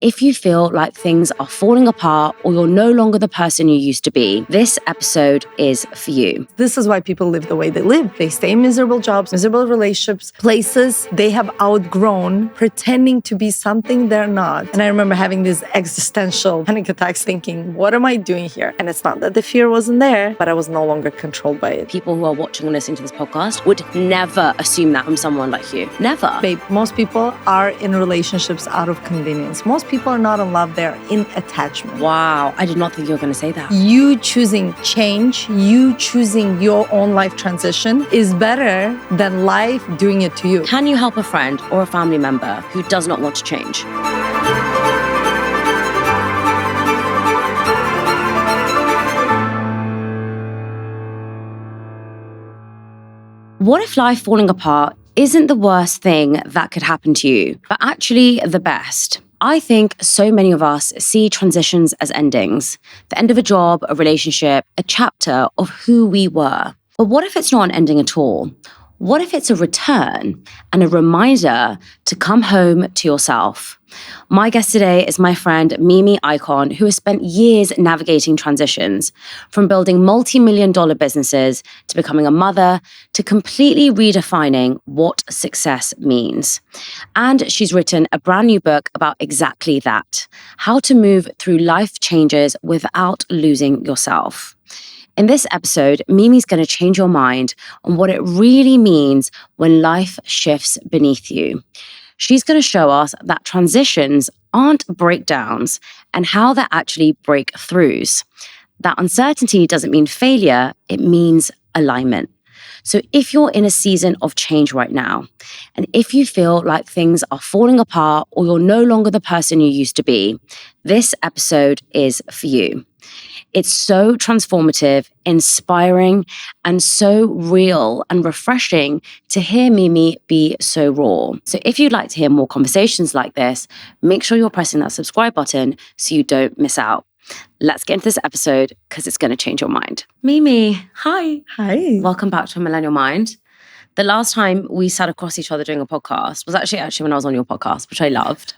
If you feel like things are falling apart or you're no longer the person you used to be, this episode is for you. This is why people live the way they live. They stay in miserable jobs, miserable relationships, places they have outgrown, pretending to be something they're not. And I remember having these existential panic attacks thinking, what am I doing here? And it's not that the fear wasn't there, but I was no longer controlled by it. People who are watching and listening to this podcast would never assume that from someone like you. Never. Babe, most people are in relationships out of convenience. Most people are not in love, they're in attachment. Wow, I did not think you were going to say that. You choosing change, you choosing your own life transition is better than life doing it to you. Can you help a friend or a family member who does not want to change? What if life falling apart isn't the worst thing that could happen to you, but actually the best? I think so many of us see transitions as endings, the end of a job, a relationship, a chapter of who we were. But what if it's not an ending at all? What if it's a return and a reminder to come home to yourself? My guest today is my friend Mimi Ikonn, who has spent years navigating transitions, from building multi-million-dollar businesses to becoming a mother to completely redefining what success means. And she's written a brand new book about exactly that, how to move through life changes without losing yourself. In this episode, Mimi's going to change your mind on what it really means when life shifts beneath you. She's going to show us that transitions aren't breakdowns and how they're actually breakthroughs. That uncertainty doesn't mean failure, it means alignment. So if you're in a season of change right now, and if you feel like things are falling apart or you're no longer the person you used to be, this episode is for you. It's so transformative, inspiring, and so real and refreshing to hear Mimi be so raw. So if you'd like to hear more conversations like this, make sure you're pressing that subscribe button so you don't miss out. Let's get into this episode because it's going to change your mind. Mimi, hi. Hi. Welcome back to A Millennial Mind. The last time we sat across each other doing a podcast was actually when I was on your podcast, which I loved.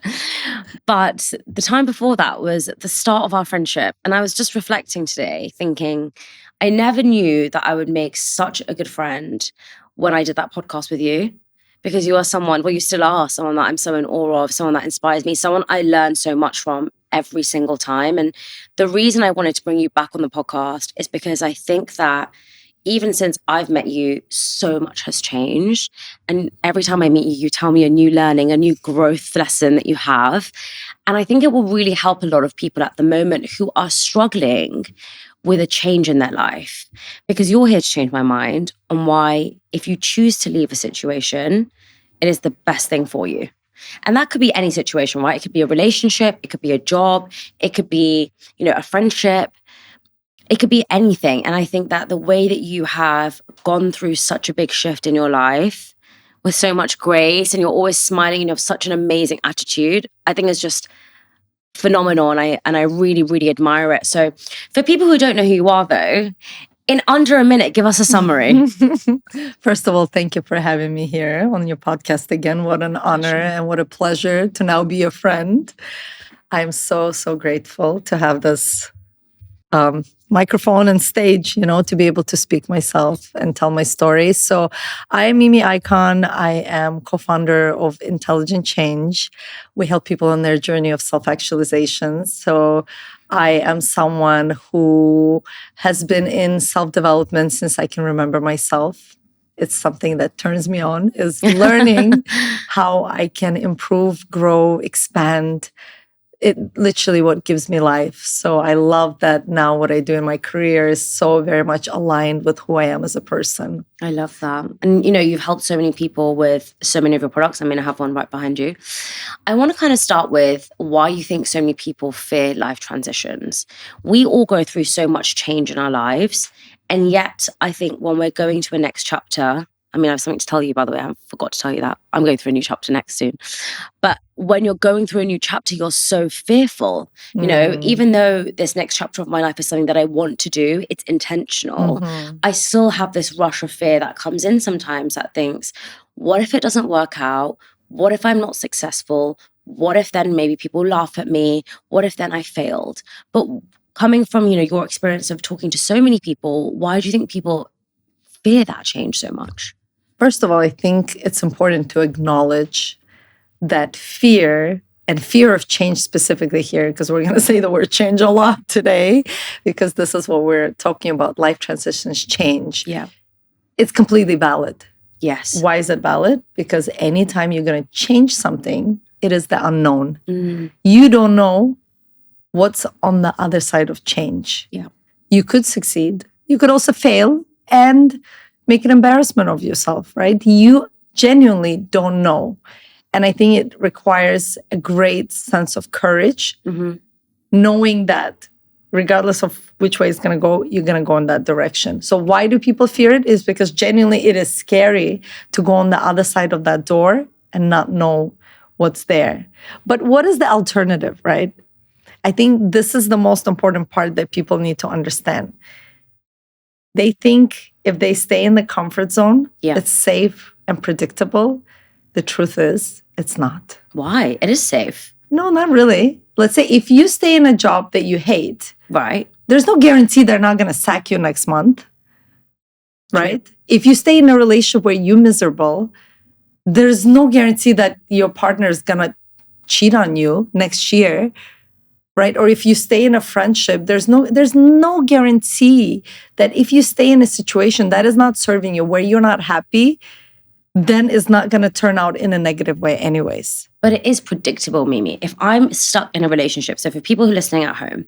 But the time before that was the start of our friendship. And I was just reflecting today, thinking, I never knew that I would make such a good friend when I did that podcast with you. Because you are someone, well, you still are someone that I'm so in awe of, someone that inspires me, someone I learn so much from every single time. And the reason I wanted to bring you back on the podcast is because I think that even since I've met you, so much has changed. And every time I meet you, you tell me a new learning, a new growth lesson that you have. And I think it will really help a lot of people at the moment who are struggling with a change in their life. Because you're here to change my mind on why, if you choose to leave a situation, it is the best thing for you. And that could be any situation, right? It could be a relationship, it could be a job, it could be, a friendship. It could be anything. And I think that the way that you have gone through such a big shift in your life with so much grace and you're always smiling and you have such an amazing attitude, I think is just phenomenal. And I really, really admire it. So for people who don't know who you are though, in under a minute, give us a summary. First of all, thank you for having me here on your podcast again. What an honor and what a pleasure to now be a friend. I'm so, so grateful to have this microphone and stage, to be able to speak myself and tell my story. So I'm Mimi Ikonn. I am co-founder of Intelligent Change. We help people on their journey of self-actualization. So I am someone who has been in self-development since I can remember myself. It's something that turns me on, is learning how I can improve, grow, expand. It literally what gives me life. So I love that now what I do in my career is so very much aligned with who I am as a person. I love that. And, you've helped so many people with so many of your products. I mean, I have one right behind you. I want to kind of start with why you think so many people fear life transitions. We all go through so much change in our lives. And yet, I think when we're going to a next chapter, I have something to tell you, by the way. I forgot to tell you that. I'm going through a new chapter next soon. But when you're going through a new chapter, you're so fearful. Even though this next chapter of my life is something that I want to do, it's intentional. I still have this rush of fear that comes in sometimes that thinks, what if it doesn't work out? What if I'm not successful? what if then maybe people laugh at me? What if then I failed? But coming from, your experience of talking to so many people, why do you think people fear that change so much? First of all, I think it's important to acknowledge that fear, and fear of change specifically here, because we're going to say the word change a lot today, because this is what we're talking about, life transitions, change. Yeah. It's completely valid. Yes. Why is it valid? Because anytime you're going to change something, it is the unknown. You don't know what's on the other side of change. Yeah. You could succeed. You could also fail and make an embarrassment of yourself, right? You genuinely don't know. And I think it requires a great sense of courage, knowing that regardless of which way it's going to go, you're going to go in that direction. So why do people fear it? Is because genuinely it is scary to go on the other side of that door and not know what's there. But what is the alternative, right? I think this is the most important part that people need to understand. They think if they stay in the comfort zone, it's safe and predictable. The truth is, it's not. Why? It is safe. No, not really. Let's say if you stay in a job that you hate, right? There's no guarantee they're not going to sack you next month, right? If you stay in a relationship where you're miserable, there's no guarantee that your partner is going to cheat on you next year, right? Or if you stay in a friendship, there's no guarantee that if you stay in a situation that is not serving you, where you're not happy, then it's not going to turn out in a negative way anyways. But it is predictable, Mimi. If I'm stuck in a relationship, so for people who are listening at home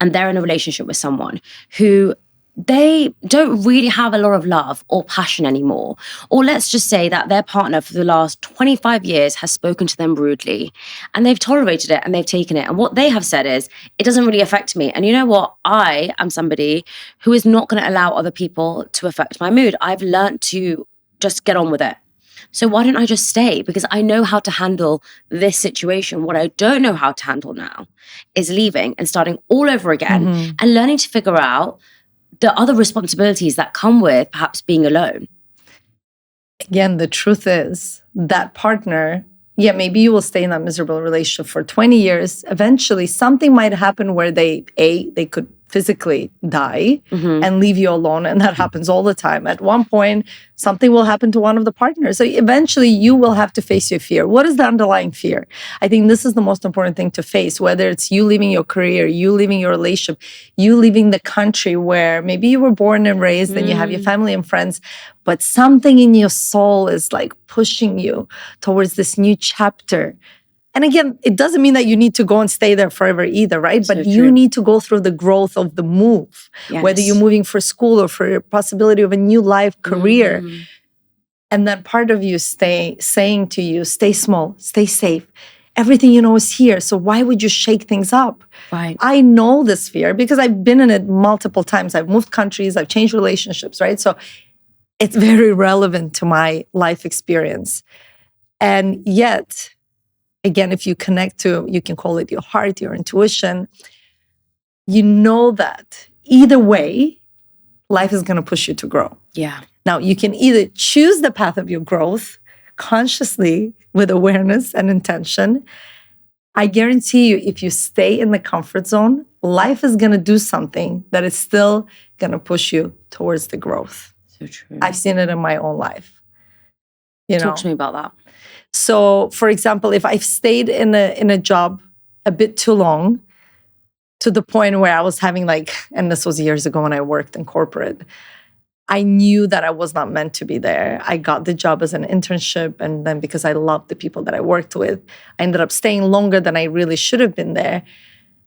and they're in a relationship with someone who they don't really have a lot of love or passion anymore, or let's just say that their partner for the last 25 years has spoken to them rudely and they've tolerated it and they've taken it. And what they have said is, it doesn't really affect me. And you know what? I am somebody who is not going to allow other people to affect my mood. I've learned to just get on with it. So why don't I just stay? Because I know how to handle this situation. What I don't know how to handle now is leaving and starting all over again and learning to figure out the other responsibilities that come with perhaps being alone. Again, the truth is that partner, maybe you will stay in that miserable relationship for 20 years. Eventually, something might happen where they could physically die and leave you alone. And that happens all the time. At one point, something will happen to one of the partners. So eventually you will have to face your fear. What is the underlying fear? I think this is the most important thing to face, whether it's you leaving your career, you leaving your relationship, you leaving the country where maybe you were born and raised and you have your family and friends, but something in your soul is like pushing you towards this new chapter. And again, it doesn't mean that you need to go and stay there forever either, right? But you need to go through the growth of the move, whether you're moving for school or for a possibility of a new life, career. And then part of you saying to you, stay small, stay safe. Everything you know is here. So why would you shake things up? Right. I know this fear because I've been in it multiple times. I've moved countries, I've changed relationships, right? So it's very relevant to my life experience. And yet, again, if you connect to, you can call it your heart, your intuition, you know that either way, life is going to push you to grow. Yeah. Now, you can either choose the path of your growth consciously with awareness and intention. I guarantee you, if you stay in the comfort zone, life is going to do something that is still going to push you towards the growth. So true. I've seen it in my own life. Talk to me about that. So, for example, if I've stayed in a job a bit too long, to the point where I was having and this was years ago when I worked in corporate, I knew that I was not meant to be there. I got the job as an internship, and then because I loved the people that I worked with, I ended up staying longer than I really should have been there.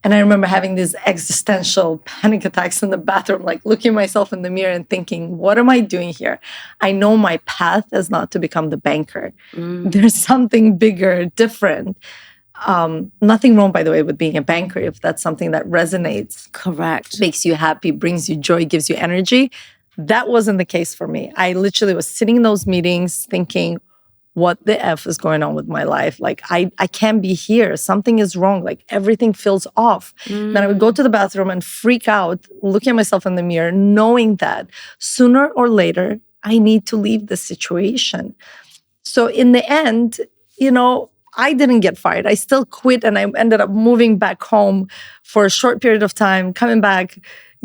And I remember having these existential panic attacks in the bathroom, looking myself in the mirror and thinking, what am I doing here? I know my path is not to become the banker. There's something bigger, different. Nothing wrong, by the way, with being a banker if that's something that resonates. Correct. Makes you happy, brings you joy, gives you energy. That wasn't the case for me. I literally was sitting in those meetings thinking, what the F is going on with my life? I can't be here. Something is wrong. Everything feels off. Then I would go to the bathroom and freak out, looking at myself in the mirror, knowing that sooner or later, I need to leave the situation. So in the end, I didn't get fired. I still quit and I ended up moving back home for a short period of time, coming back,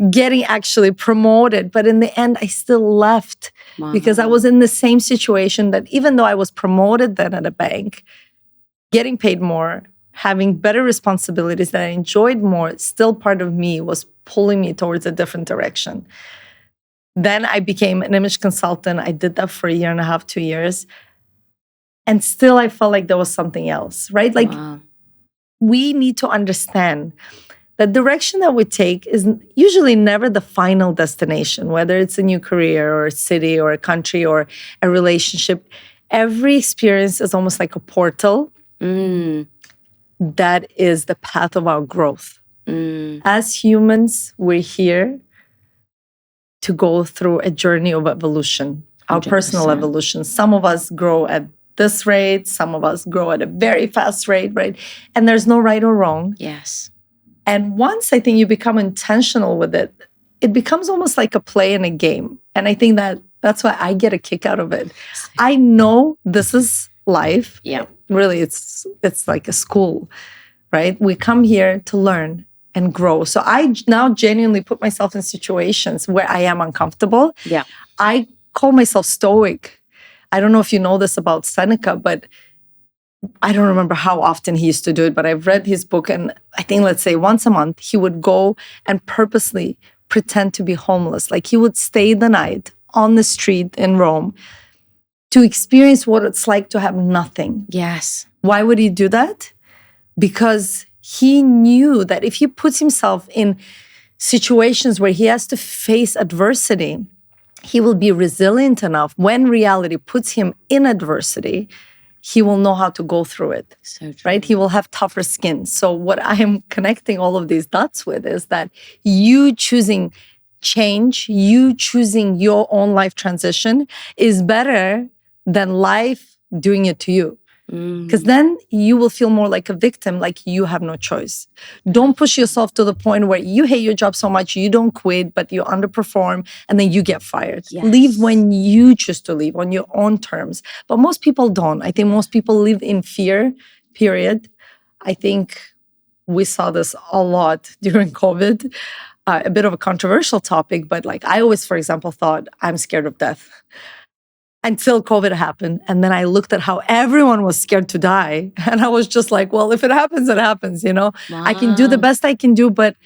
getting actually promoted. But in the end, I still left because I was in the same situation that even though I was promoted then at a bank, getting paid more, having better responsibilities that I enjoyed more, still part of me was pulling me towards a different direction. Then I became an image consultant. I did that for 1.5 years, 2 years. And still I felt like there was something else, right? Like we need to understand the direction that we take is usually never the final destination, whether it's a new career or a city or a country or a relationship. Every experience is almost like a portal. That is the path of our growth. As humans, we're here to go through a journey of evolution, our 100%. personal evolution. Some of us grow at this rate, some of us grow at a very fast rate, right? And there's no right or wrong. Yes. And once I think you become intentional with it, it becomes almost like a play and a game. And I think that that's why I get a kick out of it. I know this is life. Yeah. Really, it's like a school, right? We come here to learn and grow. So I now genuinely put myself in situations where I am uncomfortable. Yeah. I call myself stoic. I don't know if you know this about Seneca, but I don't remember how often he used to do it, but I've read his book, and I think, let's say once a month, he would go and purposely pretend to be homeless. Like he would stay the night on the street in Rome to experience what it's like to have nothing. Yes. Why would he do that? Because he knew that if he puts himself in situations where he has to face adversity, he will be resilient enough when reality puts him in adversity, he will know how to go through it, So true. right? He will have tougher skin. So what I am connecting all of these dots with is that you choosing change, you choosing your own life transition is better than life doing it to you. Because then you will feel more like a victim, like you have no choice. Don't push yourself to the point where you hate your job so much, you don't quit, but you underperform, and then you get fired. Yes. Leave when you choose to leave, on your own terms. But most people don't. I think most people live in fear, period. I think we saw this a lot during COVID. A bit of a controversial topic, but like I always, for example, thought I'm scared of death. Until COVID happened. And then I looked at how everyone was scared to die. And I was just like, well, if it happens, it happens, you know? Wow. I can do the best I can do, but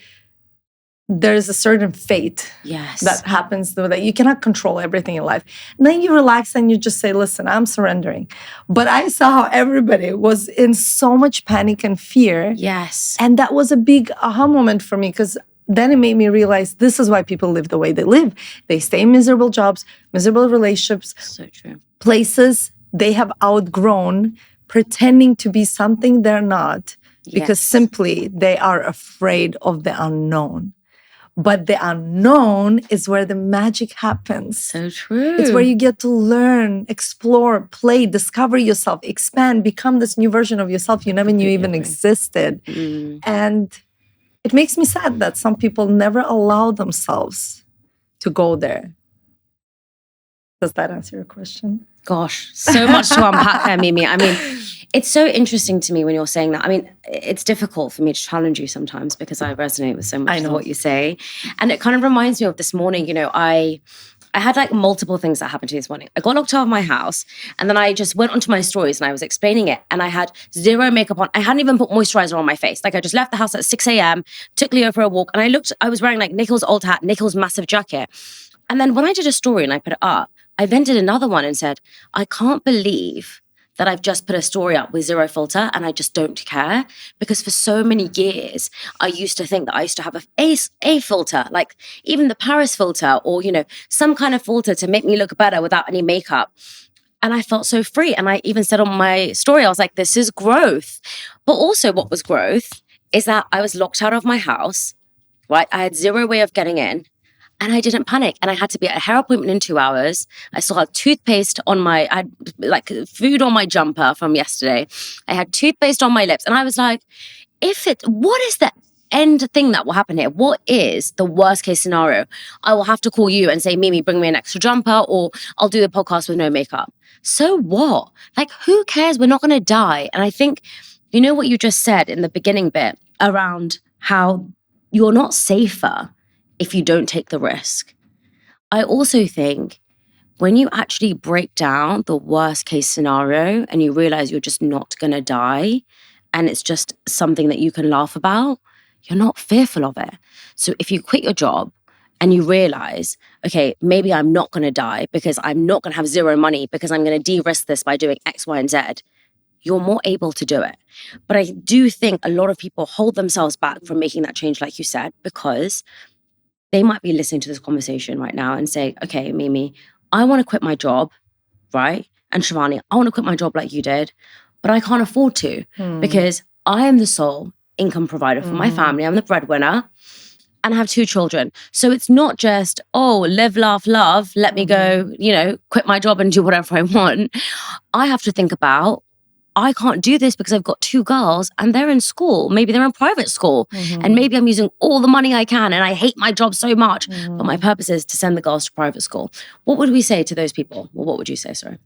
there's a certain fate that happens though, that you cannot control everything in life. And then you relax and you just say, listen, I'm surrendering. But I saw how everybody was in so much panic and fear. Yes. And that was a big aha moment for me, because then it made me realize this is why people live the way they live. They stay in miserable jobs, miserable relationships, So true. places they have outgrown, pretending to be something they're not, because simply they are afraid of the unknown. But the unknown is where the magic happens. So true. It's where you get to learn, explore, play, discover yourself, expand, become this new version of yourself you never knew even existed. And it makes me sad that some people never allow themselves to go there. Does that answer your question? Gosh, so much to unpack there, Mimi. I mean, it's so interesting to me when you're saying that. I mean, it's difficult for me to challenge you sometimes because I resonate with so much of what you say. And it kind of reminds me of this morning, you know, I had like multiple things that happened to me this morning. I got locked out of my house, and then I just went onto my stories and I was explaining it, and I had zero makeup on. I hadn't even put moisturizer on my face. Like I just left the house at 6 a.m., took Leo for a walk, and I was wearing like Nicole's old hat, Nicole's massive jacket. And then when I did a story and I put it up, I then did another one and said, I can't believe that I've just put a story up with zero filter and I just don't care. Because for so many years, I used to think that I used to have a filter, like even the Paris filter, or, you know, some kind of filter to make me look better without any makeup. And I felt so free. And I even said on my story, I was like, this is growth. But also what was growth is that I was locked out of my house, right? I had zero way of getting in. And I didn't panic. And I had to be at a hair appointment in 2 hours. I still had toothpaste I had like food on my jumper from yesterday. I had toothpaste on my lips. And I was like, what is the end thing that will happen here? What is the worst case scenario? I will have to call you and say, Mimi, bring me an extra jumper, or I'll do a podcast with no makeup. So what? Like, who cares? We're not going to die. And I think, you know what you just said in the beginning bit around how you're not safer if you don't take the risk. I also think when you actually break down the worst case scenario and you realize you're just not going to die and it's just something that you can laugh about, you're not fearful of it. So if you quit your job and you realize, okay, maybe I'm not going to die because I'm not going to have zero money because I'm going to de-risk this by doing X, Y, and Z, you're more able to do it. But I do think a lot of people hold themselves back from making that change, like you said, because they might be listening to this conversation right now and say, okay, Mimi, I want to quit my job, right? And Shivani, I want to quit my job like you did, but I can't afford to because I am the sole income provider for my family. I'm the breadwinner and I have 2 children. So it's not just, oh, live, laugh, love, let me go, quit my job and do whatever I want. I have to think about, I can't do this because I've got 2 girls and they're in school. Maybe they're in private school and maybe I'm using all the money I can and I hate my job so much, but my purpose is to send the girls to private school. What would we say to those people? Well, what would you say, sorry?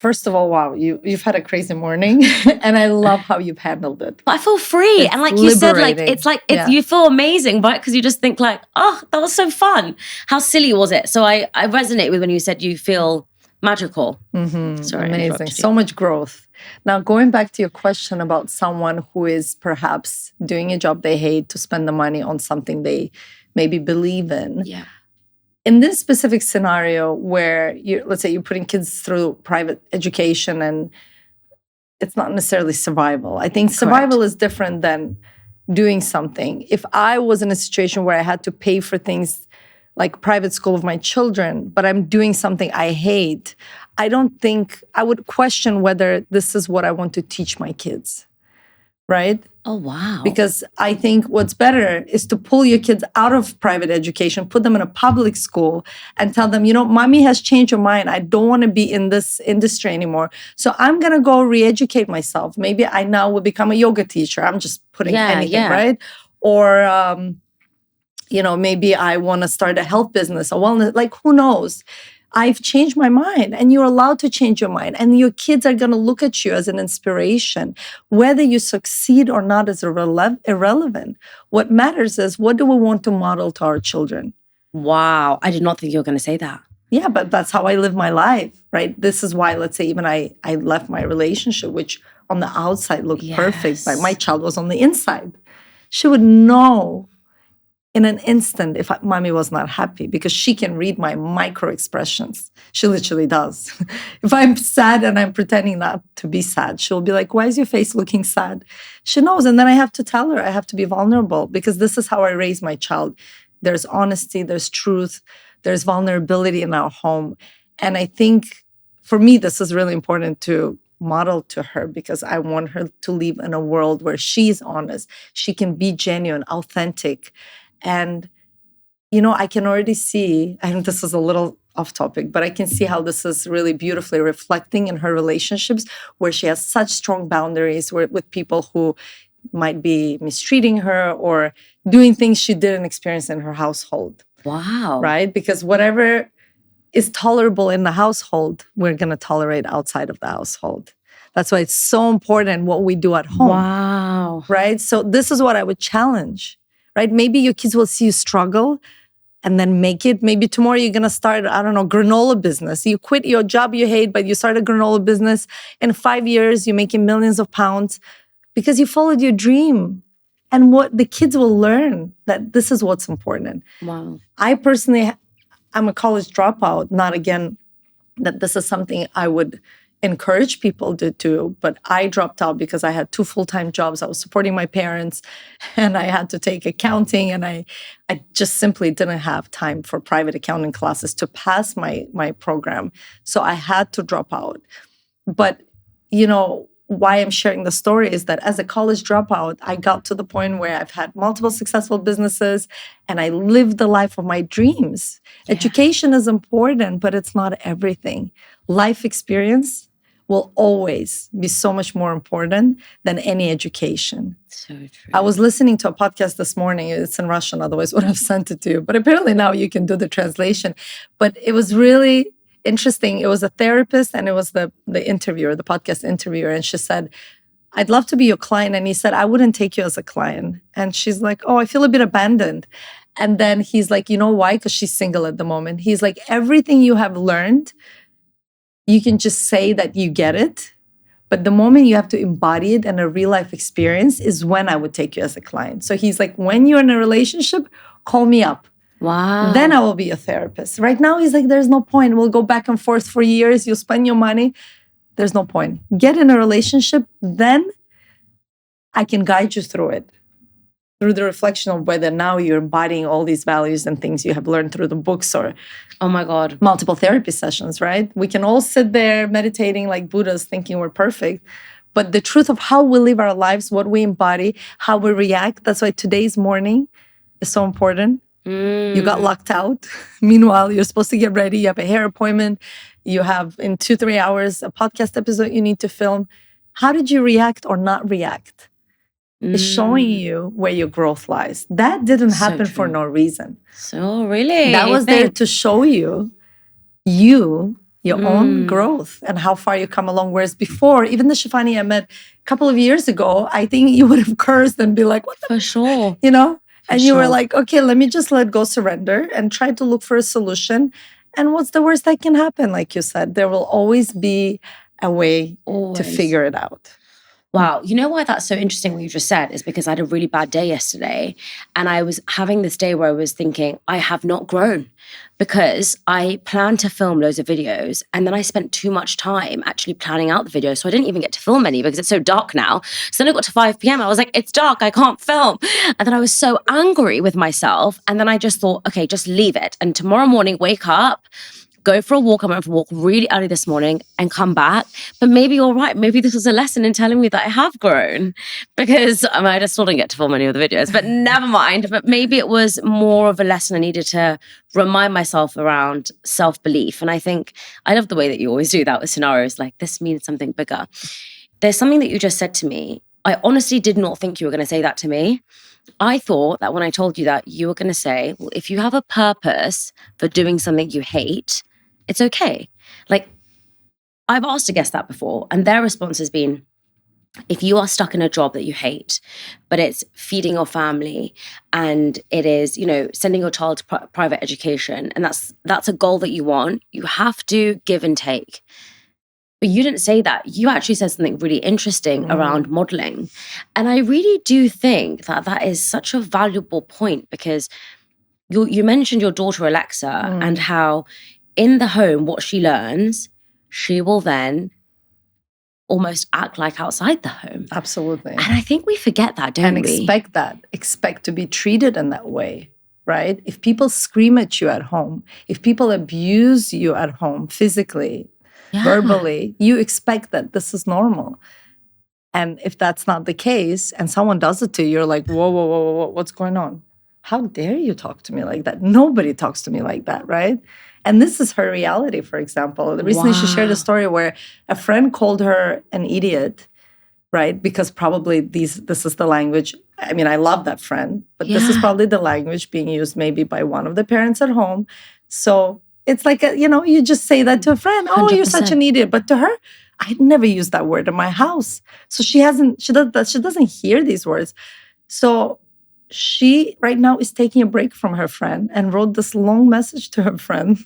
First of all, wow, you've had a crazy morning and I love how you've handled it. I feel free. And like you said, you feel amazing, right? Because you just think like, oh, that was so fun. How silly was it? So I resonate with when you said you feel magical. Sorry, amazing. So much growth. Now, going back to your question about someone who is perhaps doing a job they hate to spend the money on something they maybe believe in. Yeah. In this specific scenario where let's say you're putting kids through private education and it's not necessarily survival. I think survival is different than doing something. If I was in a situation where I had to pay for things like private school of my children, but I'm doing something I hate, I don't think I would question whether this is what I want to teach my kids, right? Oh, wow. Because I think what's better is to pull your kids out of private education, put them in a public school and tell them, mommy has changed her mind. I don't want to be in this industry anymore. So I'm going to go re-educate myself. Maybe I now will become a yoga teacher. I'm just putting anything, right? Or, maybe I want to start a health business, a wellness, like who knows? I've changed my mind and you're allowed to change your mind. And your kids are going to look at you as an inspiration. Whether you succeed or not is irrelevant. What matters is, what do we want to model to our children? Wow. I did not think you were going to say that. Yeah, but that's how I live my life, right? This is why, let's say, even I left my relationship, which on the outside looked perfect, but my child was on the inside. She would know in an instant if mommy was not happy because she can read my micro expressions. She literally does. If I'm sad and I'm pretending not to be sad, she'll be like, why is your face looking sad? She knows. And then I have to tell her, I have to be vulnerable because this is how I raise my child. There's honesty, there's truth, there's vulnerability in our home. And I think for me, this is really important to model to her because I want her to live in a world where she's honest. She can be genuine, authentic. And, I can already see, and this is a little off topic, but I can see how this is really beautifully reflecting in her relationships where she has such strong boundaries with people who might be mistreating her or doing things she didn't experience in her household. Wow. Right? Because whatever is tolerable in the household, we're going to tolerate outside of the household. That's why it's so important what we do at home. Wow. Right? So this is what I would challenge. Right? Maybe your kids will see you struggle and then make it. Maybe tomorrow you're going to start, granola business. You quit your job you hate, but you start a granola business. In 5 years, you're making millions of pounds because you followed your dream. And what the kids will learn that this is what's important. Wow. I personally, I'm a college dropout. Not again that this is something I would encourage people to do, but I dropped out because I had 2 full-time jobs. I was supporting my parents and I had to take accounting and I just simply didn't have time for private accounting classes to pass my program. So I had to drop out. But, why I'm sharing the story is that as a college dropout, I got to the point where I've had multiple successful businesses and I lived the life of my dreams. Yeah. Education is important, but it's not everything. Life experience will always be so much more important than any education. So true. I was listening to a podcast this morning. It's in Russian, otherwise would have sent it to you. But apparently now you can do the translation. But it was really interesting. It was a therapist and it was the interviewer, the podcast interviewer. And she said, I'd love to be your client. And he said, I wouldn't take you as a client. And she's like, oh, I feel a bit abandoned. And then he's like, you know why? Because she's single at the moment. He's like, everything you have learned, you can just say that you get it. But the moment you have to embody it in a real life experience is when I would take you as a client. So he's like, when you're in a relationship, call me up. Wow. Then I will be a therapist. Right now, he's like, there's no point. We'll go back and forth for years. You'll spend your money. There's no point. Get in a relationship. Then I can guide you through it. Through the reflection of whether now you're embodying all these values and things you have learned through the books or oh my God, multiple therapy sessions, right? We can all sit there meditating like Buddhas thinking we're perfect. But the truth of how we live our lives, what we embody, how we react, that's why today's morning is so important. You got locked out. Meanwhile, you're supposed to get ready. You have a hair appointment. You have in 2-3 hours a podcast episode you need to film. How did you react or not react? Is showing you where your growth lies. That didn't happen for no reason. So really? That was there to show you your own growth and how far you come along. Whereas before, even the Shivani I met a couple of years ago, I think you would have cursed and be like, what the? For sure. You know? And you were like, okay, let me just let go, surrender, and try to look for a solution. And what's the worst that can happen? Like you said, there will always be a way to figure it out. Wow. You know why that's so interesting what you just said is because I had a really bad day yesterday. And I was having this day where I was thinking, I have not grown because I planned to film loads of videos. And then I spent too much time actually planning out the videos. So I didn't even get to film any because it's so dark now. So then I got to 5 p.m. I was like, it's dark. I can't film. And then I was so angry with myself. And then I just thought, okay, just leave it. And tomorrow morning, wake up, go for a walk. I went for a walk really early this morning and come back. But maybe you're right. Maybe this was a lesson in telling me that I have grown because I just still didn't get to film any of the videos, but never mind. But maybe it was more of a lesson I needed to remind myself around self-belief. And I think I love the way that you always do that with scenarios like this means something bigger. There's something that you just said to me. I honestly did not think you were going to say that to me. I thought that when I told you that, you were going to say, well, if you have a purpose for doing something you hate, it's okay. Like, I've asked a guest that before, and their response has been, if you are stuck in a job that you hate, but it's feeding your family and it is, sending your child to private education, and that's a goal that you want, you have to give and take. But you didn't say that. You actually said something really interesting around modeling. And I really do think that that is such a valuable point because you mentioned your daughter, Alexa, and how in the home, what she learns, she will then almost act like outside the home. Absolutely. And I think we forget that, don't we? And expect that. Expect to be treated in that way, right? If people scream at you at home, if people abuse you at home physically, verbally, you expect that this is normal. And if that's not the case and someone does it to you, you're like, whoa, whoa, whoa, whoa, what's going on? How dare you talk to me like that? Nobody talks to me like that, right? And this is her reality, for example. Recently, she shared a story where a friend called her an idiot, right? Because probably this is the language. I mean, I love that friend, but this is probably the language being used maybe by one of the parents at home. So it's like, you just say that to a friend. Oh, 100%. You're such an idiot. But to her, I'd never used that word in my house. So she doesn't hear these words. So she right now is taking a break from her friend and wrote this long message to her friend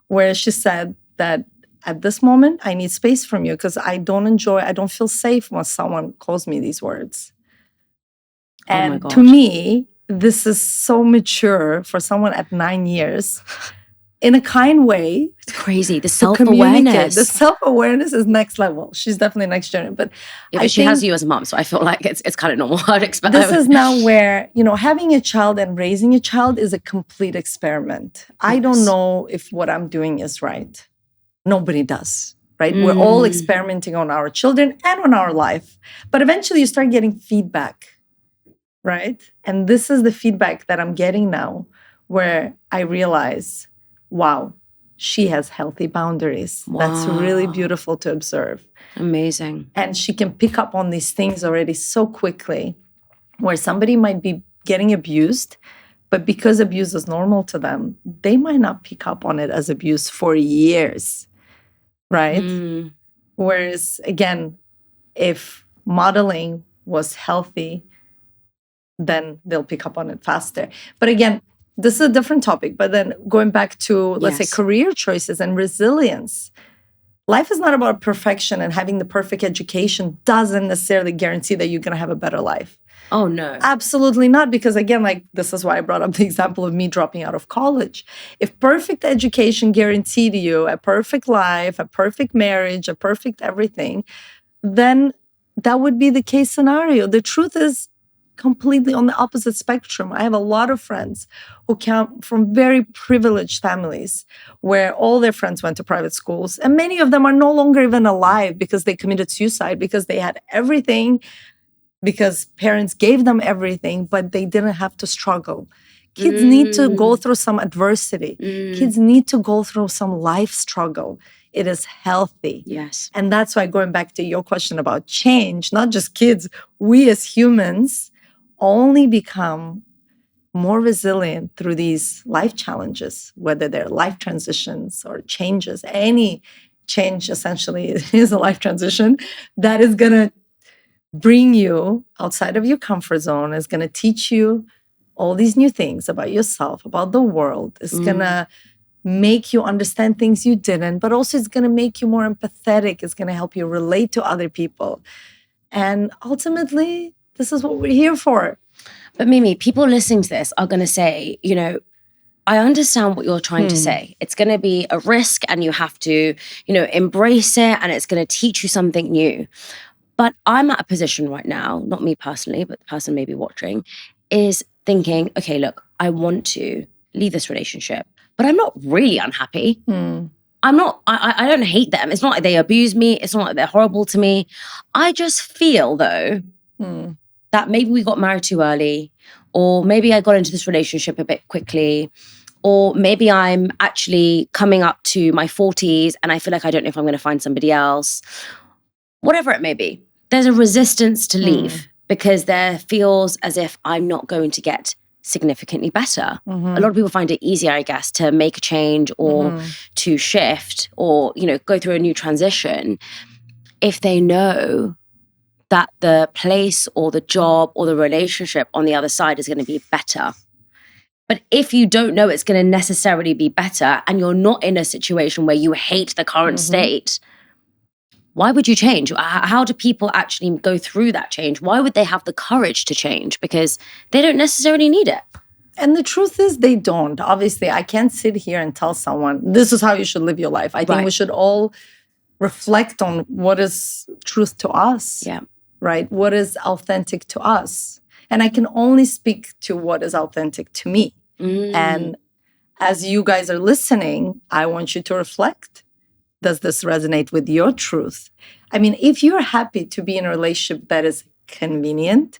where she said that at this moment, I need space from you because I don't feel safe when someone calls me these words. And to me, this is so mature for someone at 9 years. In a kind way. It's crazy. The self-awareness. The self-awareness is next level. She's definitely next generation. But she has you as a mom, so I feel like it's kind of normal. I'd expect this is now where, having a child and raising a child is a complete experiment. Yes. I don't know if what I'm doing is right. Nobody does, right? We're all experimenting on our children and on our life. But eventually you start getting feedback, right? And this is the feedback that I'm getting now where I realize, wow, she has healthy boundaries. That's really beautiful to observe. Amazing. And she can pick up on these things already so quickly, where somebody might be getting abused, but because abuse is normal to them, they might not pick up on it as abuse for years, right? Whereas, again, if modeling was healthy, then they'll pick up on it faster. But again, this is a different topic. But then going back to, let's say, career choices and resilience, life is not about perfection, and having the perfect education doesn't necessarily guarantee that you're going to have a better life. Oh, no. Absolutely not. Because again, like, this is why I brought up the example of me dropping out of college. If perfect education guaranteed you a perfect life, a perfect marriage, a perfect everything, then that would be the case scenario. The truth is completely on the opposite spectrum. I have a lot of friends who come from very privileged families where all their friends went to private schools, and many of them are no longer even alive because they committed suicide, because they had everything, because parents gave them everything, but they didn't have to struggle. Kids need to go through some adversity. Kids need to go through some life struggle. It is healthy. Yes. And that's why, going back to your question about change, not just kids, we as humans only become more resilient through these life challenges, whether they're life transitions or changes. Any change essentially is a life transition that is going to bring you outside of your comfort zone, is going to teach you all these new things about yourself, about the world. It's going to make you understand things you didn't, but also it's going to make you more empathetic. It's going to help you relate to other people. And ultimately, this is what we're here for. But Mimi, people listening to this are going to say, you know, I understand what you're trying to say. It's going to be a risk and you have to, you know, embrace it, and it's going to teach you something new. But I'm at a position right now, not me personally, but the person maybe watching, is thinking, okay, look, I want to leave this relationship, but I'm not really unhappy. I'm not, I don't hate them. It's not like they abuse me. It's not like they're horrible to me. I just feel though, that maybe we got married too early, or maybe I got into this relationship a bit quickly, or maybe I'm actually coming up to my 40s and I feel like I don't know if I'm going to find somebody else. Whatever it may be, there's a resistance to leave because there feels as if I'm not going to get significantly better. A lot of people find it easier, I guess, to make a change or to shift or, you know, go through a new transition if they know that the place or the job or the relationship on the other side is going to be better. But if you don't know it's going to necessarily be better and you're not in a situation where you hate the current state, why would you change? How do people actually go through that change? Why would they have the courage to change? Because they don't necessarily need it. And the truth is they don't. Obviously, I can't sit here and tell someone, this is how you should live your life. I think we should all reflect on what is truth to us. Yeah. Right? What is authentic to us? And I can only speak to what is authentic to me. And as you guys are listening, I want you to reflect. Does this resonate with your truth? I mean, if you're happy to be in a relationship that is convenient,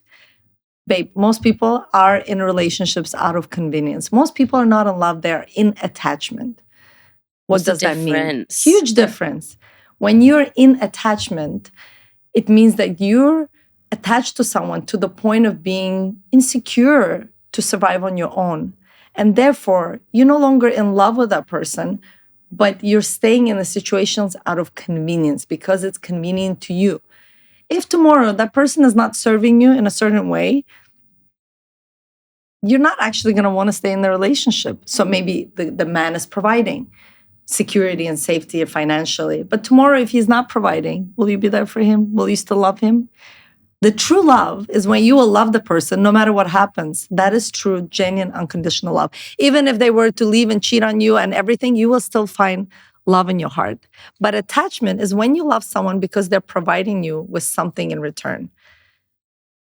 babe, most people are in relationships out of convenience. Most people are not in love, they're in attachment. What does that mean? Huge difference. When you're in attachment, it means that you're attached to someone to the point of being insecure to survive on your own. And therefore, you're no longer in love with that person, but you're staying in the situations out of convenience because it's convenient to you. If tomorrow that person is not serving you in a certain way, you're not actually going to want to stay in the relationship. So maybe the man is providing security and safety financially. But tomorrow, if he's not providing, will you be there for him? Will you still love him? The true love is when you will love the person no matter what happens. That is true, genuine, unconditional love. Even if they were to leave and cheat on you and everything, you will still find love in your heart. But attachment is when you love someone because they're providing you with something in return.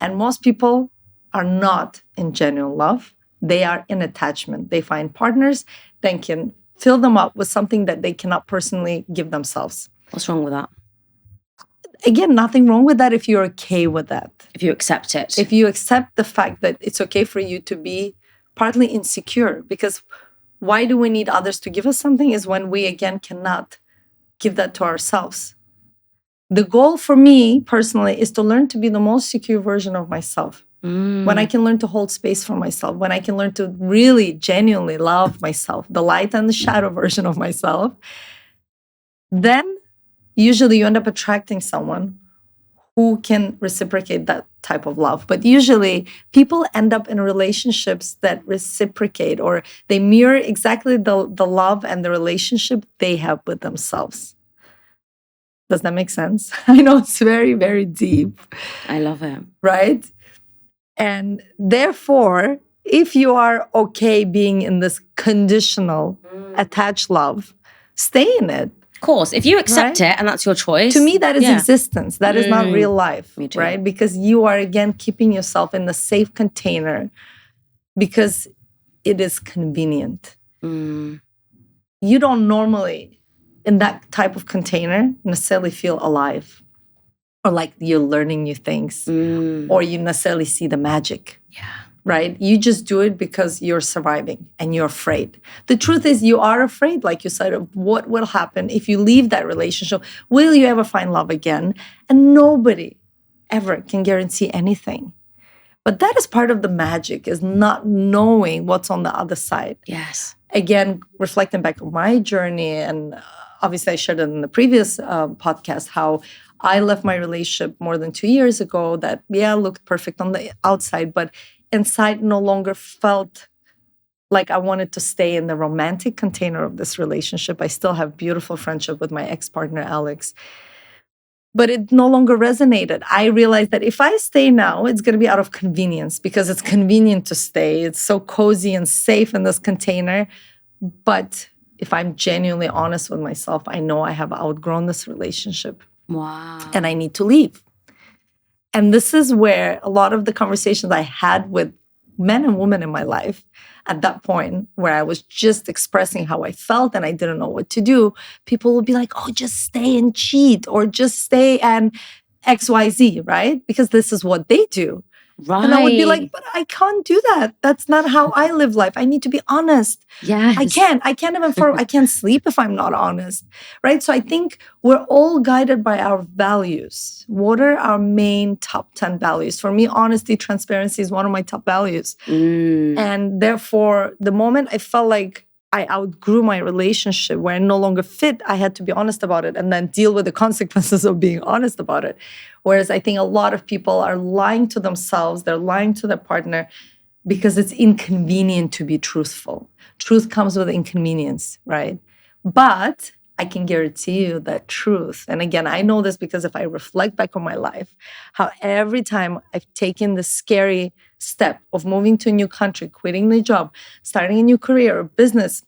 And most people are not in genuine love. They are in attachment. They find partners that can fill them up with something that they cannot personally give themselves. What's wrong with that? Again, nothing wrong with that if you're okay with that. If you accept it. If you accept the fact that it's okay for you to be partly insecure. Because why do we need others to give us something is when we, again, cannot give that to ourselves. The goal for me personally is to learn to be the most secure version of myself. When I can learn to hold space for myself, when I can learn to really genuinely love myself, the light and the shadow version of myself, then usually you end up attracting someone who can reciprocate that type of love. But usually people end up in relationships that reciprocate, or they mirror exactly the love and the relationship they have with themselves. Does that make sense? I know it's very, very deep. I love it. Right? And therefore, if you are okay being in this conditional, attached love, stay in it. Of course, if you accept it and that's your choice. To me, that is existence. That is not real life, Me too. right? Because you are, again, keeping yourself in the safe container because it is convenient. You don't normally, in that type of container, necessarily feel alive or like you're learning new things or you necessarily see the magic. Yeah. Right? You just do it because you're surviving and you're afraid. The truth is you are afraid, like you said, of what will happen if you leave that relationship. Will you ever find love again? And nobody ever can guarantee anything. But that is part of the magic, is not knowing what's on the other side. Yes. Again, reflecting back on my journey, and obviously I shared it in the previous podcast, how I left my relationship more than 2 years ago that, looked perfect on the outside, but inside no longer felt like I wanted to stay in the romantic container of this relationship. I still have beautiful friendship with my ex-partner, Alex. But it no longer resonated. I realized that if I stay now, it's going to be out of convenience because it's convenient to stay. It's so cozy and safe in this container. But if I'm genuinely honest with myself, I know I have outgrown this relationship. Wow. And I need to leave. And this is where a lot of the conversations I had with men and women in my life at that point, where I was just expressing how I felt and I didn't know what to do, people would be like, oh, just stay and cheat, or just stay and XYZ, right? Because this is what they do. Right. And I would be like, but I can't do that. That's not how I live life. I need to be honest. Yes. I can't even I can't sleep if I'm not honest. Right? So I think we're all guided by our values. What are our main top 10 values? For me, honesty, transparency is one of my top values. And therefore, the moment I felt like I outgrew my relationship where I no longer fit, I had to be honest about it and then deal with the consequences of being honest about it. Whereas I think a lot of people are lying to themselves, they're lying to their partner because it's inconvenient to be truthful. Truth comes with inconvenience, right? But I can guarantee you that truth, and again, I know this because if I reflect back on my life, how every time I've taken the scary step of moving to a new country, quitting the job, starting a new career or business,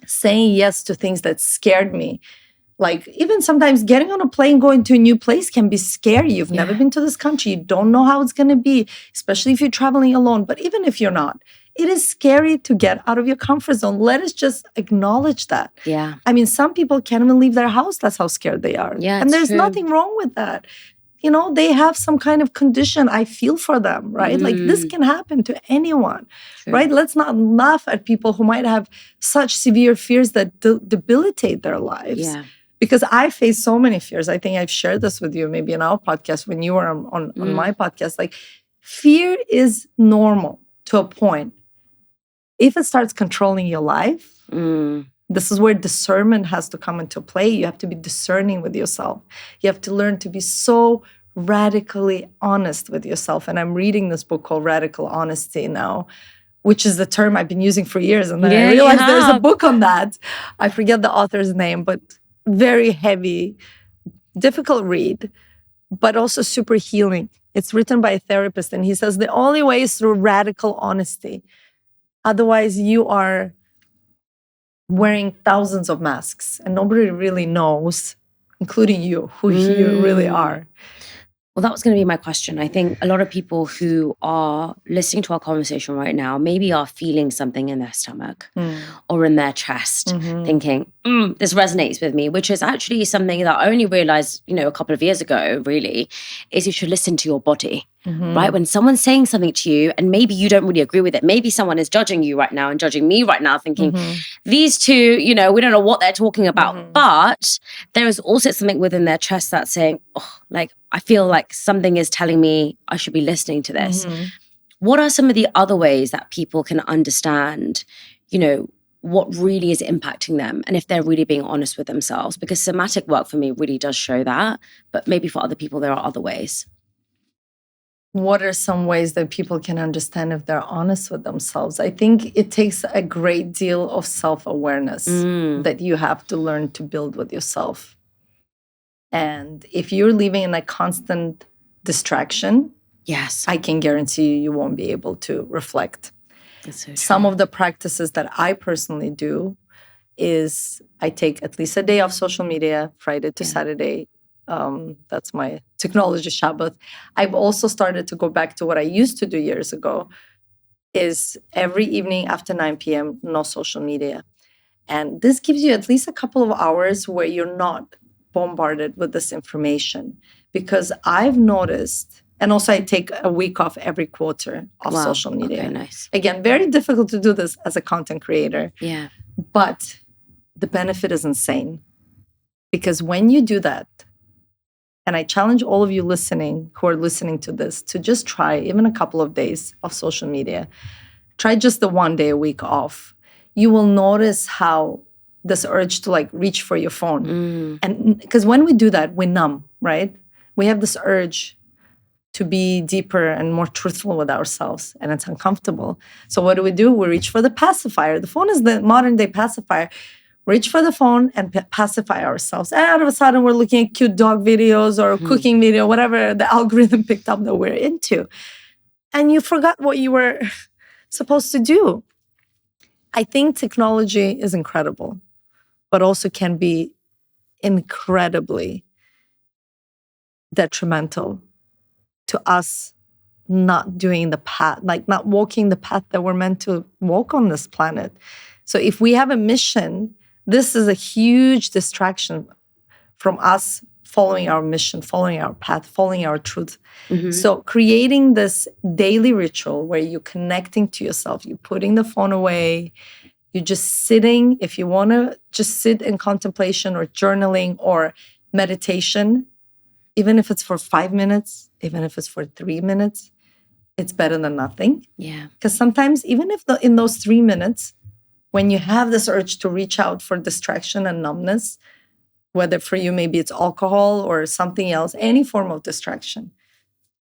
saying yes to things that scared me, like even sometimes getting on a plane, going to a new place can be scary. You've never been to this country. You don't know how it's going to be, especially if you're traveling alone. But even if you're not, it is scary to get out of your comfort zone. Let us just acknowledge that. Yeah. I mean, some people can't even leave their house. That's how scared they are. Yeah, and there's true. nothing wrong with that. You know, they have some kind of condition. I feel for them, right? Like this can happen to anyone, right? Let's not laugh at people who might have such severe fears that debilitate their lives. Yeah. Because I face so many fears. I think I've shared this with you maybe in our podcast when you were on my podcast. Like fear is normal to a point. If it starts controlling your life, this is where discernment has to come into play. You have to be discerning with yourself. You have to learn to be so radically honest with yourself. And I'm reading this book called Radical Honesty now, which is the term I've been using for years. And then I realized there's a book on that. I forget the author's name, but very heavy, difficult read, but also super healing. It's written by a therapist. And he says the only way is through radical honesty. Otherwise, you are wearing thousands of masks and nobody really knows, including you, who you really are. Well, that was going to be my question. I think a lot of people who are listening to our conversation right now maybe are feeling something in their stomach or in their chest, thinking, this resonates with me, which is actually something that I only realized, a couple of years ago, really, is you should listen to your body, right? When someone's saying something to you and maybe you don't really agree with it, maybe someone is judging you right now and judging me right now, thinking these two, we don't know what they're talking about. But there is also something within their chest that's saying, I feel like something is telling me I should be listening to this. What are some of the other ways that people can understand, what really is impacting them and if they're really being honest with themselves? Because somatic work for me really does show that, but maybe for other people, there are other ways. What are some ways that people can understand if they're honest with themselves? I think it takes a great deal of self-awareness that you have to learn to build with yourself. And if you're living in a constant distraction, yes, I can guarantee you won't be able to reflect. That's so true. Some of the practices that I personally do is I take at least a day off social media, Friday to Saturday. That's my technology Shabbat. I've also started to go back to what I used to do years ago, is every evening after 9 p.m., no social media. And this gives you at least a couple of hours where you're not bombarded with this information. Because I've noticed, and also I take a week off every quarter of social media. Okay, nice. Again, very difficult to do this as a content creator. Yeah. But the benefit is insane. Because when you do that, and I challenge all of you listening who are listening to this to just try even a couple of days of social media. Try just the 1 day a week off. You will notice how this urge to reach for your phone. And because when we do that, we numb, right? We have this urge to be deeper and more truthful with ourselves, and it's uncomfortable. So what do? We reach for the pacifier. The phone is the modern day pacifier. Reach for the phone and pacify ourselves. And all of a sudden, we're looking at cute dog videos or cooking video, whatever the algorithm picked up that we're into. And you forgot what you were supposed to do. I think technology is incredible, but also can be incredibly detrimental to us not doing the path, not walking the path that we're meant to walk on this planet. So if we have a mission, this is a huge distraction from us following our mission, following our path, following our truth. So creating this daily ritual where you're connecting to yourself, you're putting the phone away, you're just sitting. If you want to just sit in contemplation or journaling or meditation, even if it's for 5 minutes, even if it's for 3 minutes, it's better than nothing. Yeah. Because sometimes, even if in those 3 minutes, when you have this urge to reach out for distraction and numbness, whether for you maybe it's alcohol or something else, any form of distraction,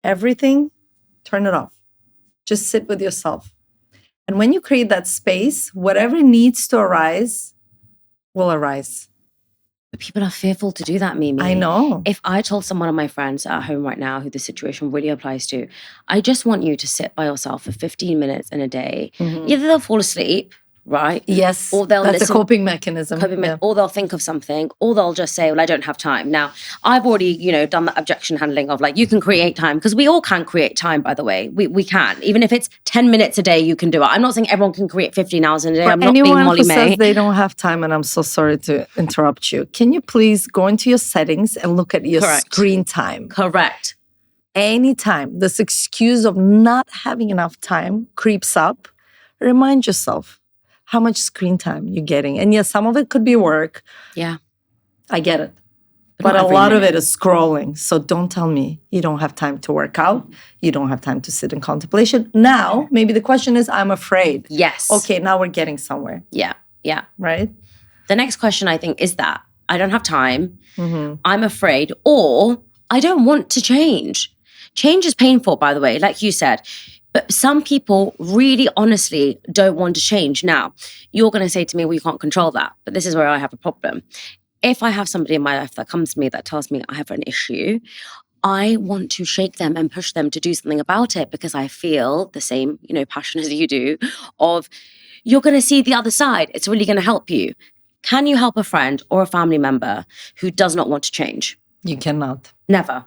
everything, turn it off. Just sit with yourself. And when you create that space, whatever needs to arise will arise. But people are fearful to do that, Mimi. I know. If I told someone of my friends at home right now who the situation really applies to, I just want you to sit by yourself for 15 minutes in a day. Either they'll fall asleep, right? Yes, or they'll that's a coping mechanism. Or they'll think of something, or they'll just say, well, I don't have time. Now, I've already, done that objection handling of you can create time, because we all can create time, by the way. We can. Even if it's 10 minutes a day, you can do it. I'm not saying everyone can create 15 hours in a day. I'm not being Molly May. Anyone who says they don't have time, and I'm so sorry to interrupt you, can you please go into your settings and look at your screen time? Correct. Anytime this excuse of not having enough time creeps up, remind yourself how much screen time you're getting. And yes, some of it could be work. Yeah. I get it. But a lot of it is scrolling. So don't tell me you don't have time to work out. You don't have time to sit in contemplation. Now, maybe the question is, I'm afraid. Yes. Okay, now we're getting somewhere. Yeah. Yeah. Right? The next question, I think, is that I don't have time. I'm afraid, or I don't want to change. Change is painful, by the way, like you said. But some people really honestly don't want to change. Now, you're going to say to me, well, you can't control that. But this is where I have a problem. If I have somebody in my life that comes to me that tells me I have an issue, I want to shake them and push them to do something about it, because I feel the same, passion as you do of you're going to see the other side. It's really going to help you. Can you help a friend or a family member who does not want to change? You cannot. Never.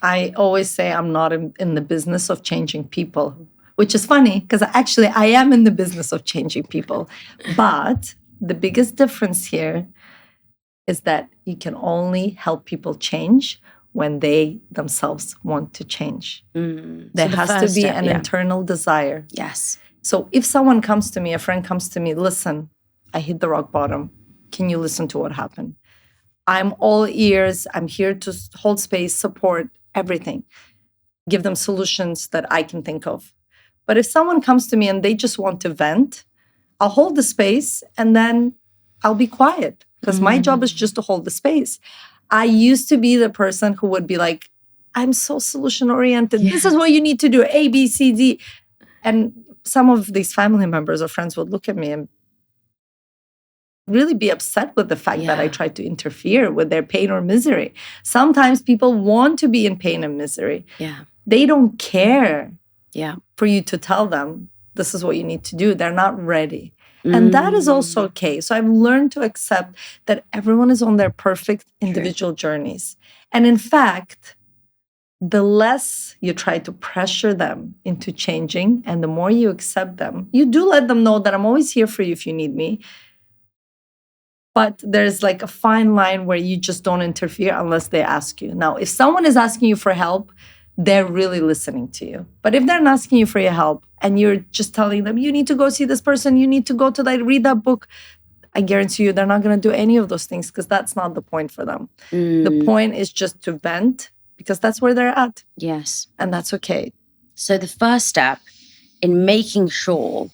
I always say I'm not in the business of changing people, which is funny because I am in the business of changing people. But the biggest difference here is that you can only help people change when they themselves want to change. There So the has to first be step, an internal desire. Yes. So if someone comes to me, a friend comes to me, listen, I hit the rock bottom. Can you listen to what happened? I'm all ears. I'm here to hold space, support, everything. Give them solutions that I can think of. But if someone comes to me and they just want to vent, I'll hold the space and then I'll be quiet because my job is just to hold the space. I used to be the person who would be like, I'm so solution oriented. This is what you need to do, A, B, C, D. And some of these family members or friends would look at me and really be upset with the fact that I tried to interfere with their pain or misery. Sometimes people want to be in pain and misery. Yeah. They don't care Yeah. for you to tell them this is what you need to do. They're not ready. And that is also okay. So I've learned to accept that everyone is on their perfect individual journeys. And in fact, the less you try to pressure them into changing and the more you accept them, you do let them know that I'm always here for you if you need me. But there's like a fine line where you just don't interfere unless they ask you. Now, if someone is asking you for help, they're really listening to you. But if they're not asking you for your help and you're just telling them, you need to go see this person, you need to go to read that book, I guarantee you they're not going to do any of those things because that's not the point for them. The point is just to vent because that's where they're at. Yes. And that's okay. So the first step in making sure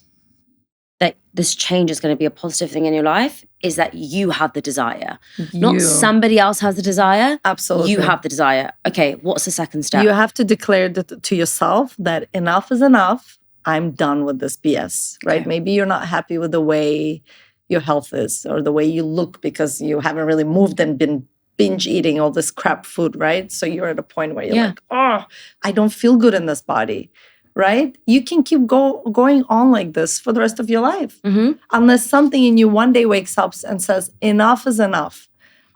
that this change is going to be a positive thing in your life is that you have the desire. Not somebody else has the desire. Absolutely. You have the desire. Okay, what's the second step? You have to declare to yourself that enough is enough. I'm done with this BS, right? Okay. Maybe you're not happy with the way your health is or the way you look because you haven't really moved and been binge eating all this crap food, right? So you're at a point where you're like, oh, I don't feel good in this body. Right? You can keep going on like this for the rest of your life. Unless something in you one day wakes up and says, enough is enough.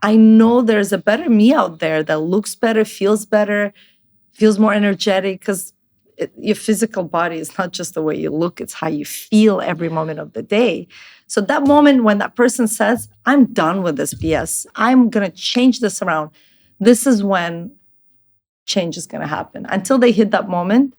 I know there's a better me out there that looks better, feels more energetic because your physical body is not just the way you look, it's how you feel every moment of the day. So that moment when that person says, I'm done with this BS, I'm going to change this around, this is when change is going to happen. Until they hit that moment,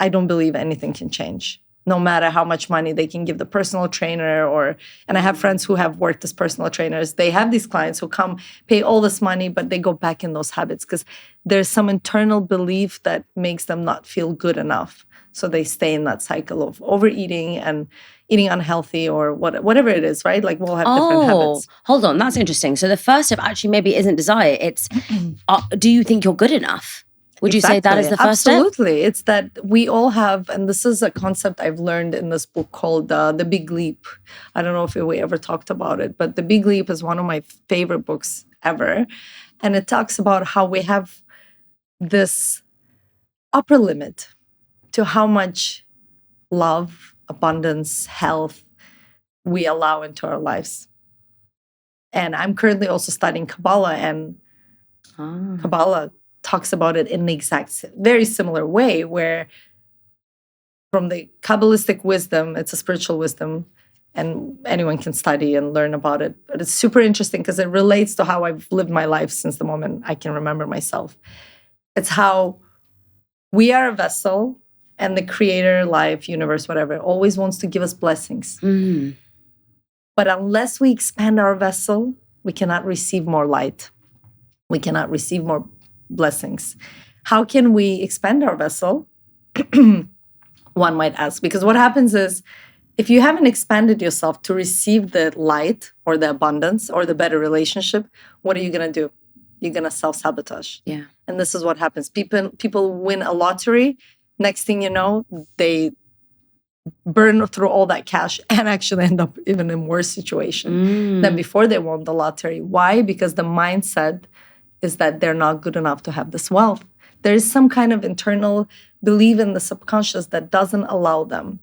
I don't believe anything can change, no matter how much money they can give the personal trainer and I have friends who have worked as personal trainers. They have these clients who come pay all this money, but they go back in those habits because there's some internal belief that makes them not feel good enough. So they stay in that cycle of overeating and eating unhealthy or whatever it is, right? Like we'll have different habits. Hold on. That's interesting. So the first step actually maybe isn't desire. It's, do you think you're good enough? Would you say that is the first step? Absolutely. It's that we all have, and this is a concept I've learned in this book called The Big Leap. I don't know if we ever talked about it, but The Big Leap is one of my favorite books ever. And it talks about how we have this upper limit to how much love, abundance, health we allow into our lives. And I'm currently also studying Kabbalah, and Kabbalah talks about it in the exact very similar way, where from the Kabbalistic wisdom, it's a spiritual wisdom and anyone can study and learn about it. But it's super interesting because it relates to how I've lived my life since the moment I can remember myself. It's how we are a vessel and the creator, life, universe, whatever, always wants to give us blessings. But unless we expand our vessel, we cannot receive more light. We cannot receive more blessings. How can we expand our vessel? One might ask, because what happens is if you haven't expanded yourself to receive the light or the abundance or the better relationship, what are you going to do? You're going to self-sabotage. Yeah. And this is what happens. People win a lottery. Next thing you know, they burn through all that cash and actually end up even in worse situation than before they won the lottery. Why? Because the mindset is that they're not good enough to have this wealth. There is some kind of internal belief in the subconscious that doesn't allow them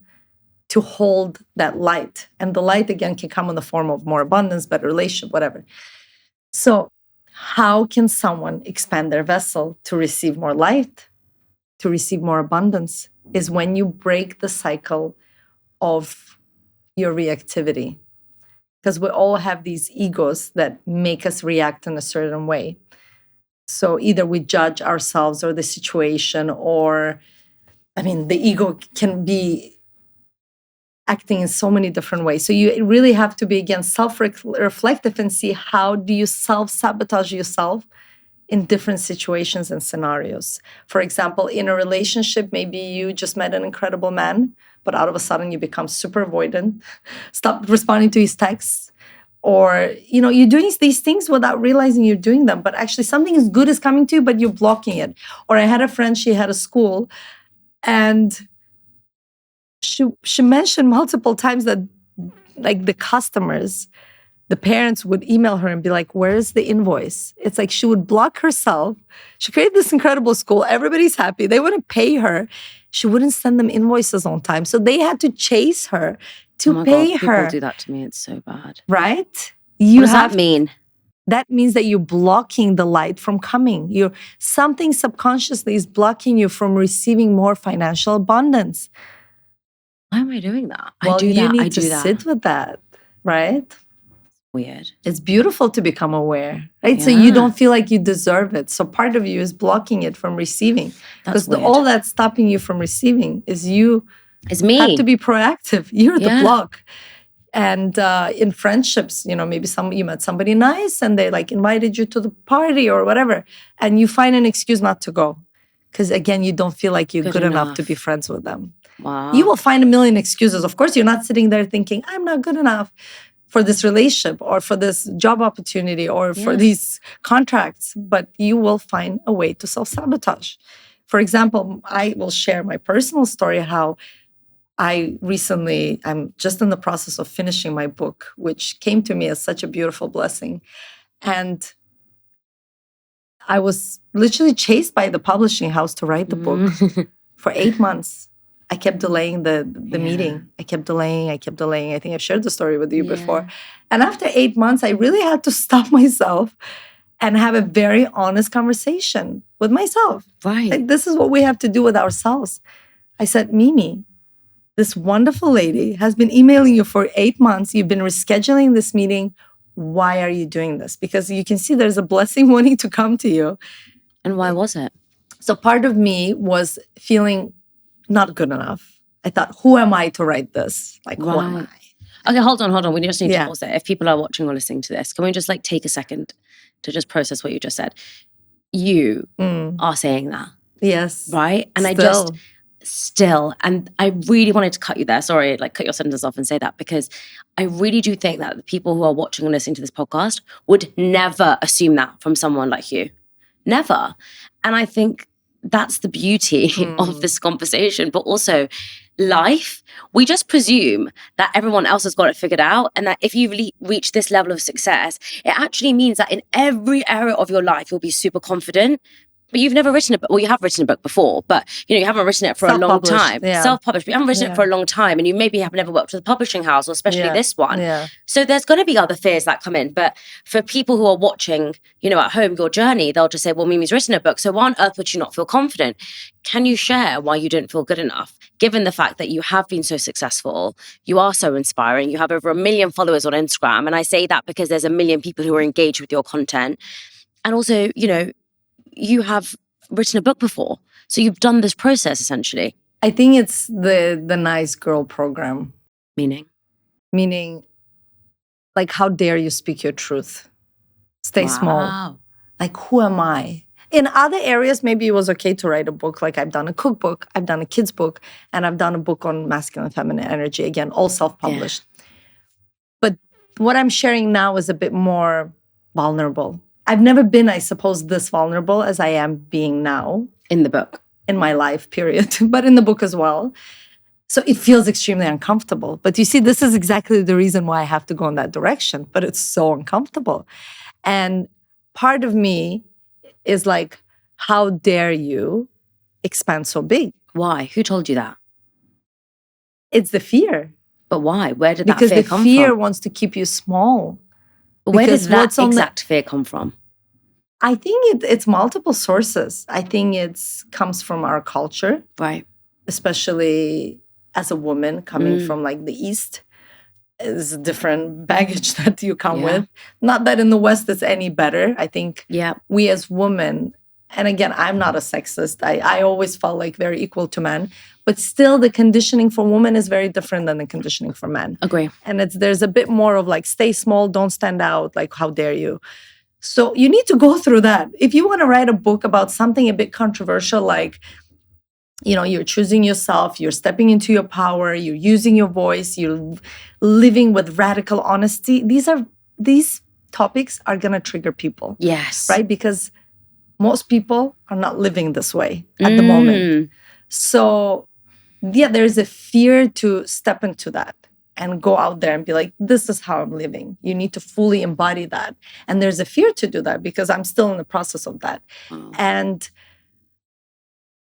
to hold that light. And the light, again, can come in the form of more abundance, better relationship, whatever. So how can someone expand their vessel to receive more light, to receive more abundance? Is when you break the cycle of your reactivity. because we all have these egos that make us react in a certain way. So either we judge ourselves or the situation, or, the ego can be acting in so many different ways. So you really have to be, again, self-reflective and see how do you self-sabotage yourself in different situations and scenarios. For example, in a relationship, maybe you just met an incredible man, but out of a sudden you become super avoidant, stop responding to his texts, or you're doing these things without realizing you're doing them, but actually something good is coming to you, but you're blocking it. Or I had a friend, she had a school, and she mentioned multiple times that, like, the customers, the parents would email her and be like, where's the invoice? It's like she would block herself. She created this incredible school. Everybody's happy. They wouldn't pay her. She wouldn't send them invoices on time. So they had to chase her to pay her. People do that to me. It's so bad. Right? What does that mean? That means that you're blocking the light from coming. Something subconsciously is blocking you from receiving more financial abundance. Why am I doing that? Well, you need to sit with that, right? Weird. It's beautiful to become aware, right? Yeah. So you don't feel like you deserve it. So part of you is blocking it from receiving. Because all that's stopping you from receiving is you me. Have to be proactive. You're the block. And in friendships, maybe you met somebody nice and they invited you to the party or whatever, and you find an excuse not to go. Because again, you don't feel like you're good enough to be friends with them. Wow. You will find a million excuses. Of course, you're not sitting there thinking, I'm not good enough for this relationship or for this job opportunity or for these contracts, but you will find a way to self-sabotage. For example, I will share my personal story, how I'm just in the process of finishing my book, which came to me as such a beautiful blessing. And I was literally chased by the publishing house to write the book for 8 months. I kept delaying the meeting. I kept delaying. I think I've shared the story with you before. And after 8 months, I really had to stop myself and have a very honest conversation with myself. Right. This is what we have to do with ourselves. I said, Mimi, this wonderful lady has been emailing you for 8 months. You've been rescheduling this meeting. Why are you doing this? Because you can see there's a blessing wanting to come to you. And why was it? So part of me was feeling not good enough. I thought, who am I to write this? Who am I? Okay, hold on. We just need to pause there. If people are watching or listening to this, can we just take a second to just process what you just said? You are saying that. Yes. Right? And and I really wanted to cut you there. Sorry, cut your sentence off and say that, because I really do think that the people who are watching and listening to this podcast would never assume that from someone like you. Never. And I think that's the beauty of this conversation, but also life. We just presume that everyone else has got it figured out, and that if you've reached this level of success, it actually means that in every area of your life, you'll be super confident. But you've never written a book. Well, you have written a book before, but you haven't written it for a long time. Self-published, but you haven't written it for a long time, and you maybe have never worked with a publishing house, or especially this one. So there's going to be other fears that come in. But for people who are watching, at home, your journey, they'll just say, well, Mimi's written a book, so why on earth would you not feel confident? Can you share why you didn't feel good enough, given the fact that you have been so successful, you are so inspiring, you have over 1 million followers on Instagram, and I say that because there's 1 million people who are engaged with your content, and also, you have written a book before. So you've done this process, essentially. I think it's the nice girl program. Meaning, how dare you speak your truth? Stay small. Who am I? In other areas, maybe it was okay to write a book. I've done a cookbook, I've done a kid's book, and I've done a book on masculine and feminine energy. Again, all self-published. But what I'm sharing now is a bit more vulnerable. I've never been, I suppose, this vulnerable as I am being now. In the book. In my life, period. But in the book as well. So it feels extremely uncomfortable. But you see, this is exactly the reason why I have to go in that direction. But it's so uncomfortable. And part of me is how dare you expand so big? Why? Who told you that? It's the fear. But why? Where did that fear come from? Because the fear wants to keep you small. Where does that exact fear come from? I think it's multiple sources. I think it comes from our culture. Right. Especially as a woman coming from the East. is a different baggage that you come with. Not that in the West it's any better. I think we as women, and again, I'm not a sexist. I always felt like very equal to men, but still the conditioning for women is very different than the conditioning for men. Agree. And there's a bit more of like, stay small, don't stand out, like, how dare you? So you need to go through that. If you want to write a book about something a bit controversial, like, you're choosing yourself, you're stepping into your power, you're using your voice, you're living with radical honesty. These topics are going to trigger people. Yes. Right? Because most people are not living this way at the moment. So, there's a fear to step into that and go out there and be like, this is how I'm living. You need to fully embody that. And there's a fear to do that because I'm still in the process of that. And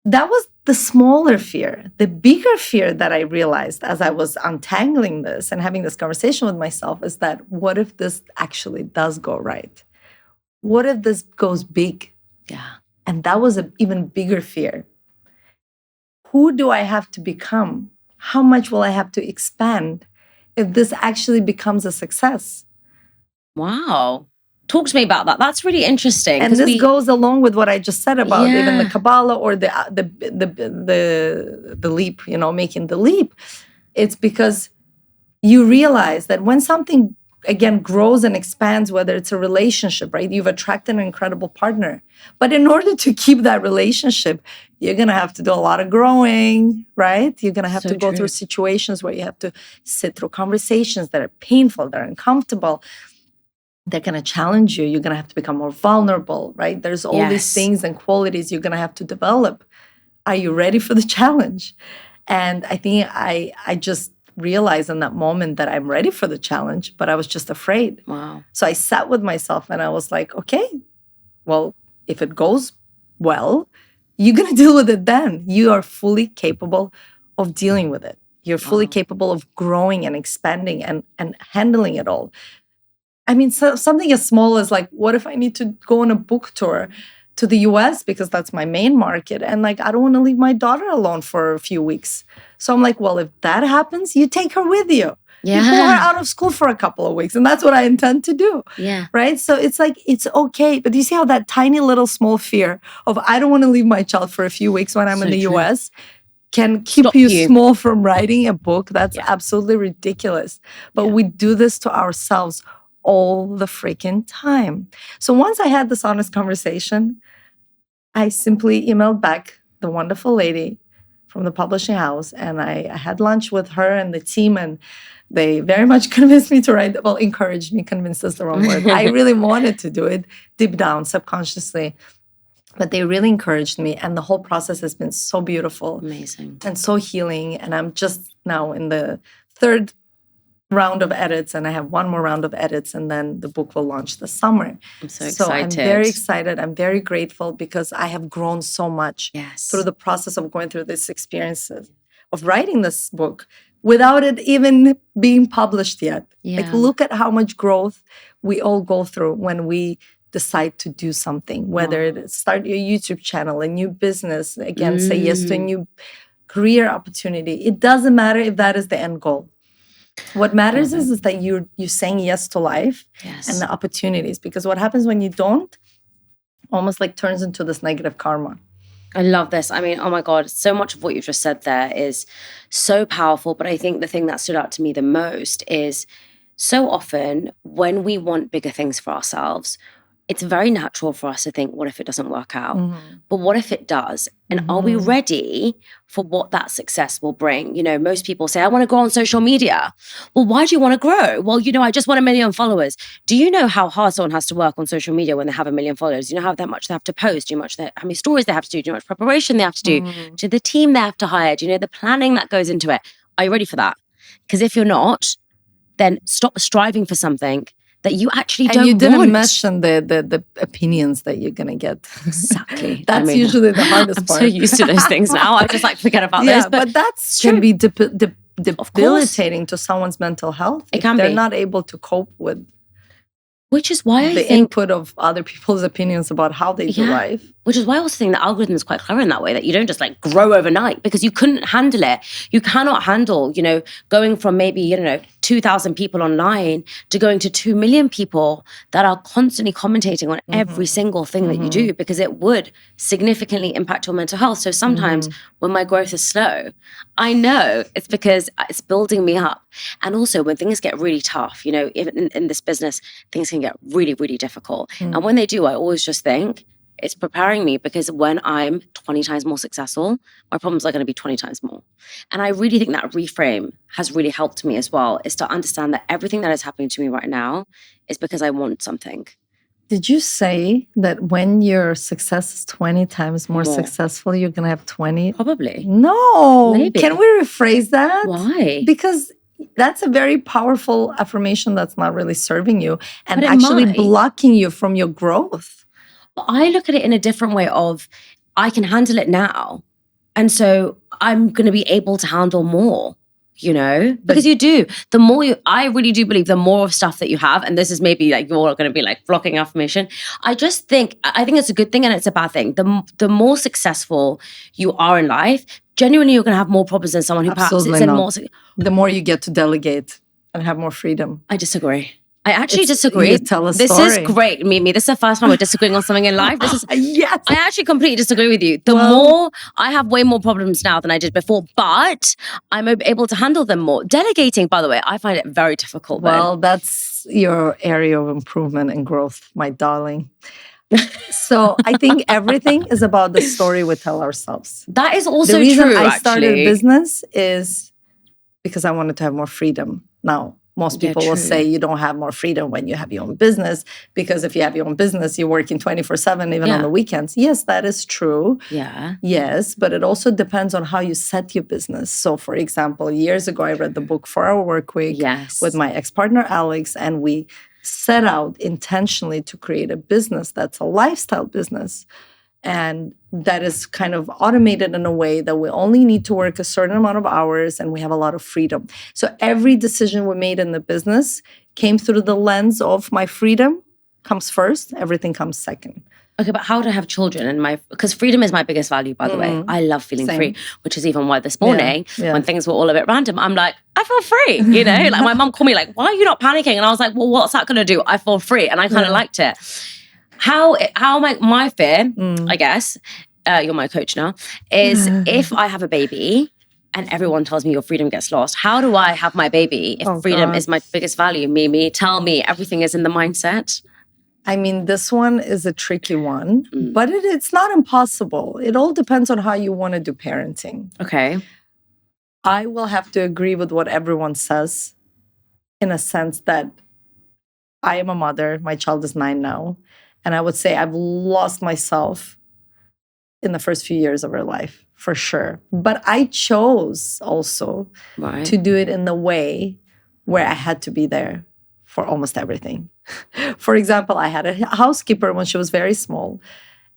that was the smaller fear. The bigger fear that I realized as I was untangling this and having this conversation with myself is that, what if this actually does go right? What if this goes big? Yeah. And that was an even bigger fear. Who do I have to become? How much will I have to expand if this actually becomes a success? Wow. Talk to me about that. That's really interesting. And this goes along with what I just said about even the Kabbalah or the leap, making the leap. It's because you realize that when something, again, grows and expands, whether it's a relationship, right? You've attracted an incredible partner. But in order to keep that relationship, you're going to have to do a lot of growing, right? You're going to have to go through situations where you have to sit through conversations that are painful, that are uncomfortable. They're going to challenge you. You're going to have to become more vulnerable, right? There's all these things and qualities you're going to have to develop. Are you ready for the challenge? And I think I just realized in that moment that I'm ready for the challenge, but I was just afraid. Wow. So I sat with myself and I was like, okay, well, if it goes well, you're going to deal with it then. You are fully capable of dealing with it. You're fully capable of growing and expanding and handling it all. I mean, so something as small as like, what if I need to go on a book tour to the US because that's my main market, and like, I don't want to leave my daughter alone for a few weeks. So I'm like, well, if that happens, you take her with you. You pull her out of school for a couple of weeks, and that's what I intend to do. Yeah. Right? So it's like, it's okay. But you see how that tiny little small fear of, I don't want to leave my child for a few weeks when I'm in the US can keep you small from writing a book? That's absolutely ridiculous. But we do this to ourselves all the freaking time. So once I had this honest conversation, I simply emailed back the wonderful lady from the publishing house, and I had lunch with her and the team, and they very much convinced me to write. Well, encouraged me, convinced is the wrong word. I really wanted to do it deep down, subconsciously. But they really encouraged me, and the whole process has been so beautiful. Amazing. And so healing. And I'm just now in the third round of edits, and I have one more round of edits, and then the book will launch this summer. I'm so excited. I'm very excited. I'm very grateful because I have grown so much through the process of going through these experiences, of writing this book without it even being published yet. Like, look at how much growth we all go through when we decide to do something, whether it's start your YouTube channel, a new business, again, say yes to a new career opportunity. It doesn't matter if that is the end goal. What matters is that you're saying yes to life and the opportunities. Because what happens when you don't, almost like turns into this negative karma. I love this. I mean, oh my God, so much of what you've just said there is so powerful. But I think the thing that stood out to me the most is so often when we want bigger things for ourselves, it's very natural for us to think, what if it doesn't work out? But what if it does? And are we ready for what that success will bring? You know, most people say, I want to grow on social media. Well, why do you want to grow? Well, I just want 1 million followers. Do you know how hard someone has to work on social media when they have 1 million followers? Do you know how much they have to post? Do you know how many stories they have to do? Do you know how much preparation they have to do? To the team they have to hire? Do you know the planning that goes into it? Are you ready for that? Because if you're not, then stop striving for something that you actually don't want. And you didn't mention the opinions that you're going to get. Exactly. That's usually the hardest part. I'm so used to those things now. I just like forget about those. But that can be debilitating to someone's mental health. It can be. They're be. not able to cope with which is why I the think input of other people's opinions about how they do life. Which is why I also think the algorithm is quite clever in that way, that you don't just like grow overnight, because you couldn't handle it. You cannot handle, going from maybe, 2,000 people online to going to 2 million people that are constantly commentating on every single thing that you do, because it would significantly impact your mental health. So sometimes when my growth is slow, I know it's because it's building me up. And also when things get really tough, even in this business, things can get really, really difficult. And when they do, I always just think, it's preparing me, because when I'm 20 times more successful, my problems are going to be 20 times more. And I really think that reframe has really helped me as well, is to understand that everything that is happening to me right now is because I want something. Did you say that when your success is 20 times more successful, you're going to have 20? Probably. No. Maybe. Can we rephrase that? Why? Because that's a very powerful affirmation that's not really serving you and But it actually might. blocking you from your growth. I look at it in a different way of, I can handle it now. And so I'm going to be able to handle more, because you do. The more I really do believe the more of stuff that you have, and this is maybe like you're going to be like blocking affirmation. I think it's a good thing and it's a bad thing. The more successful you are in life, genuinely you're going to have more problems than someone who perhaps Absolutely is in not. more. The more you get to delegate and have more freedom. I disagree. I actually disagree. You tell a this story. is great, Mimi. This is the first time we're disagreeing on something in life. Yes. I actually completely disagree with you. I have way more problems now than I did before, but I'm able to handle them more. Delegating, by the way, I find it very difficult. Well, that's your area of improvement and growth, my darling. So I think everything is about the story we tell ourselves. That is also true. The reason true, I started actually. a business is because I wanted to have more freedom. Now, most people will say you don't have more freedom when you have your own business, because if you have your own business, you're working 24/7, even on the weekends. Yes, that is true. Yeah. Yes, but it also depends on how you set your business. So, for example, years ago, I read the book 4 Hour Workweek with my ex-partner, Alex, and we set out intentionally to create a business that's a lifestyle business. And that is kind of automated in a way that we only need to work a certain amount of hours and we have a lot of freedom. So every decision we made in the business came through the lens of my freedom comes first, everything comes second. Okay, but how to have children because freedom is my biggest value, by the way. I love feeling free, which is even why this morning, when things were all a bit random, I'm like, I feel free, Like my mom called me like, why are you not panicking? And I was like, well, what's that going to do? I feel free. And I kind of liked it. How my fear, I guess, you're my coach now, is if I have a baby and everyone tells me your freedom gets lost, how do I have my baby if freedom is my biggest value? Mimi, tell me, everything is in the mindset. I mean, this one is a tricky one, but it's not impossible. It all depends on how you want to do parenting. Okay. I will have to agree with what everyone says in a sense that I am a mother. My child is 9 now. And I would say I've lost myself in the first few years of her life, for sure. But I chose also to do it in the way where I had to be there for almost everything. For example, I had a housekeeper when she was very small.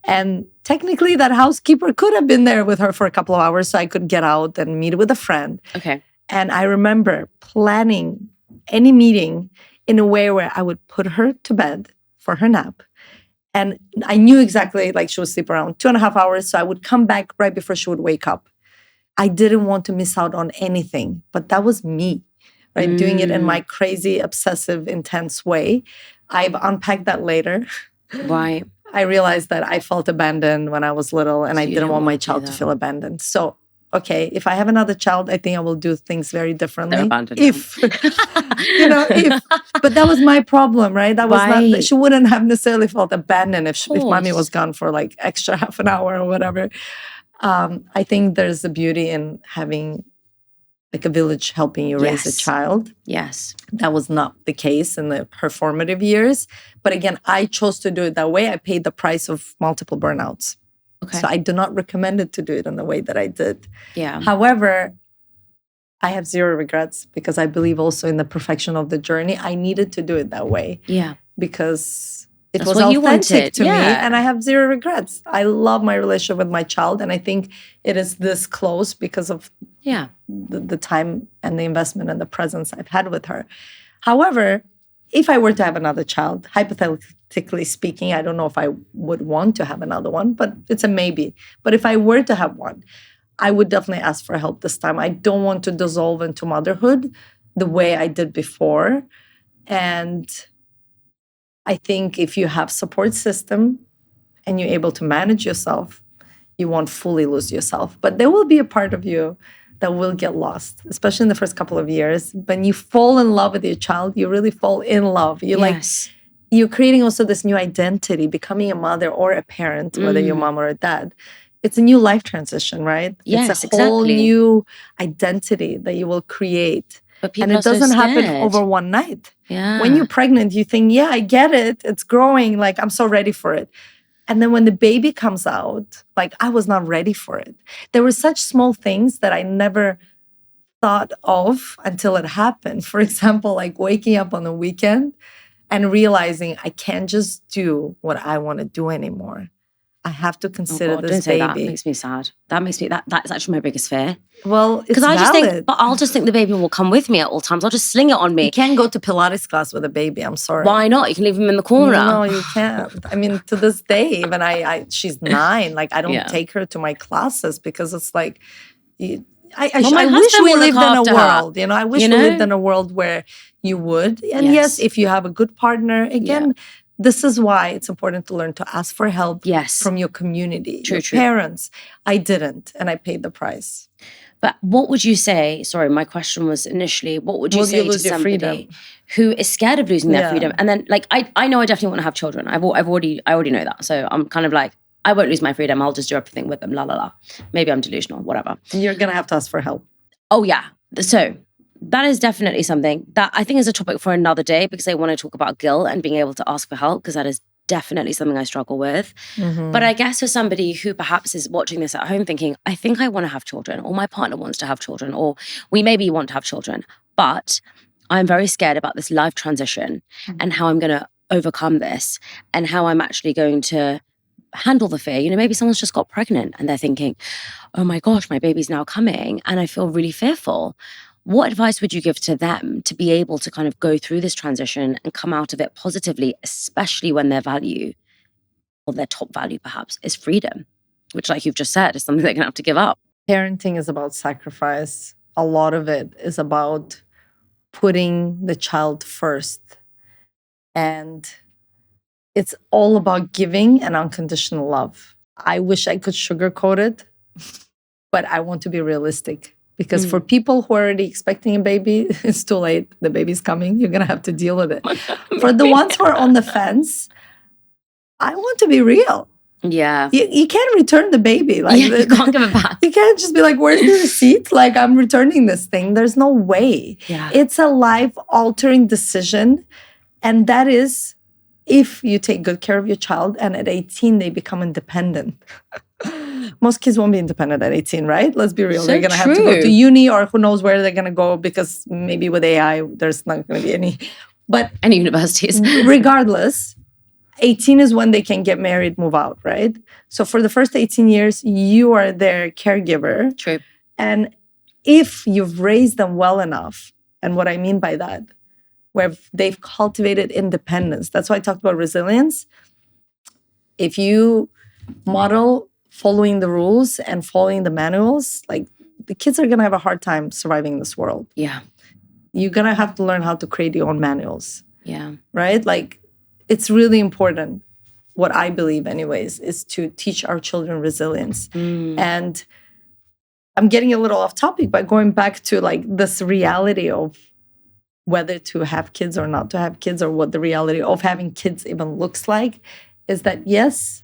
And technically that housekeeper could have been there with her for a couple of hours so I could get out and meet with a friend. Okay. And I remember planning any meeting in a way where I would put her to bed for her nap. And I knew exactly, like she would sleep around 2.5 hours. So I would come back right before she would wake up. I didn't want to miss out on anything, but that was me, right? Doing it in my crazy, obsessive, intense way. I've unpacked that later. Right. I realized that I felt abandoned when I was little and I didn't want my child to feel abandoned. So, okay, if I have another child, I think I will do things very differently. They're abandoned. But that was my problem, right? That was not, she wouldn't have necessarily felt abandoned if mommy was gone for like extra half an hour or whatever. I think there's a beauty in having like a village helping you raise a child. Yes. That was not the case in her formative years. But again, I chose to do it that way. I paid the price of multiple burnouts. Okay. So I do not recommend it to do it in the way that I did. Yeah. However, I have zero regrets because I believe also in the perfection of the journey. I needed to do it that way. Yeah. Because it was authentic to me and I have zero regrets. I love my relationship with my child and I think it is this close because of the time and the investment and the presence I've had with her. However, if I were to have another child, hypothetically speaking, I don't know if I would want to have another one, but it's a maybe. But if I were to have one, I would definitely ask for help this time. I don't want to dissolve into motherhood the way I did before. And I think if you have support system and you're able to manage yourself, you won't fully lose yourself. But there will be a part of you that will get lost, especially in the first couple of years. When you fall in love with your child, you really fall in love. You're creating also this new identity, becoming a mother or a parent, whether you're mom or a dad. It's a new life transition, right? Yes, it's a whole exactly. new identity that you will create. But people And are it doesn't so happen scared. over one night. Yeah. When you're pregnant, you think, yeah, I get it. It's growing. Like, I'm so ready for it. And then when the baby comes out, like, I was not ready for it. There were such small things that I never thought of until it happened. For example, like waking up on the weekend and realizing I can't just do what I want to do anymore. I have to consider this don't say baby. that. It makes me sad. That's actually my biggest fear. Well, it's Because I just valid. think, but I'll just think the baby will come with me at all times. I'll just sling it on me. You can't go to Pilates class with a baby. I'm sorry. Why not? You can leave him in the corner. No, you can't. I mean, to this day, even she's 9. Like, I don't take her to my classes because it's like, I wish we lived in a world. I wish we lived in a world where you would. And yes, if you have a good partner, again, this is why it's important to learn to ask for help from your community, your parents. I didn't, and I paid the price. But what would you say? Sorry, my question was initially, what would you say to somebody who is scared of losing their freedom? And then, like, I know I definitely want to have children. I already know that. So I'm kind of like, I won't lose my freedom. I'll just do everything with them. La la la. Maybe I'm delusional. Whatever. You're gonna have to ask for help. Oh yeah. So that is definitely something that I think is a topic for another day, because I want to talk about guilt and being able to ask for help, because that is definitely something I struggle with. But I guess for somebody who perhaps is watching this at home thinking, I think I want to have children, or my partner wants to have children, or we maybe want to have children, but I'm very scared about this life transition and how I'm going to overcome this and how I'm actually going to handle the fear. Maybe someone's just got pregnant and they're thinking, oh my gosh, my baby's now coming and I feel really fearful. What advice would you give to them to be able to kind of go through this transition and come out of it positively, especially when their value, or their top value perhaps, is freedom, which, like you've just said, is something they're going to have to give up? Parenting is about sacrifice. A lot of it is about putting the child first. And it's all about giving and unconditional love. I wish I could sugarcoat it, but I want to be realistic. Because for people who are already expecting a baby, it's too late. The baby's coming. You're going to have to deal with it. For the ones who are on the fence, I want to be real. Yeah. You can't return the baby. Like, you can't give it back. You can't just be like, where's the receipt? Like, I'm returning this thing. There's no way. Yeah. It's a life-altering decision. And that is if you take good care of your child and at 18, they become independent. Most kids won't be independent at 18, right? Let's be real. So they're going to have to go to uni, or who knows where they're going to go, because maybe with AI, there's not going to be any. But any universities. Regardless, 18 is when they can get married, move out, right? So for the first 18 years, you are their caregiver. True. And if you've raised them well enough, and what I mean by that, where they've cultivated independence, that's why I talked about resilience. If you model following the rules and following the manuals, like, the kids are going to have a hard time surviving in this world. Yeah. You're going to have to learn how to create your own manuals. Yeah. Right? Like, it's really important. What I believe anyways is to teach our children resilience. And I'm getting a little off topic, but going back to like this reality of whether to have kids or not to have kids, or what the reality of having kids even looks like, is that yes,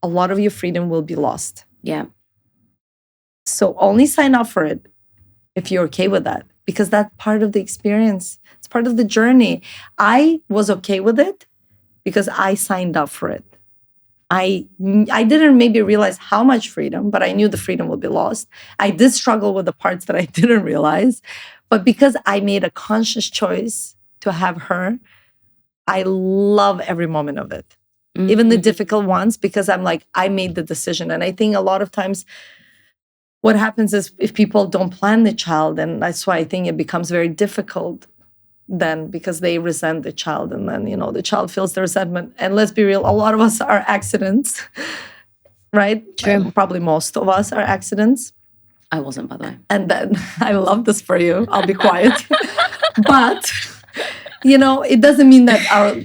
a lot of your freedom will be lost. Yeah. So only sign up for it if you're okay with that, because that's part of the experience. It's part of the journey. I was okay with it because I signed up for it. I didn't maybe realize how much freedom, but I knew the freedom would be lost. I did struggle with the parts that I didn't realize, but because I made a conscious choice to have her, I love every moment of it. Even the difficult ones, because I'm like, I made the decision. And I think a lot of times what happens is if people don't plan the child, and that's why I think it becomes very difficult, then because they resent the child, and then the child feels the resentment. And let's be real, a lot of us are accidents. Right? True. Probably most of us are accidents. I wasn't, by the way. And then I love this for you. I'll be quiet. But it doesn't mean that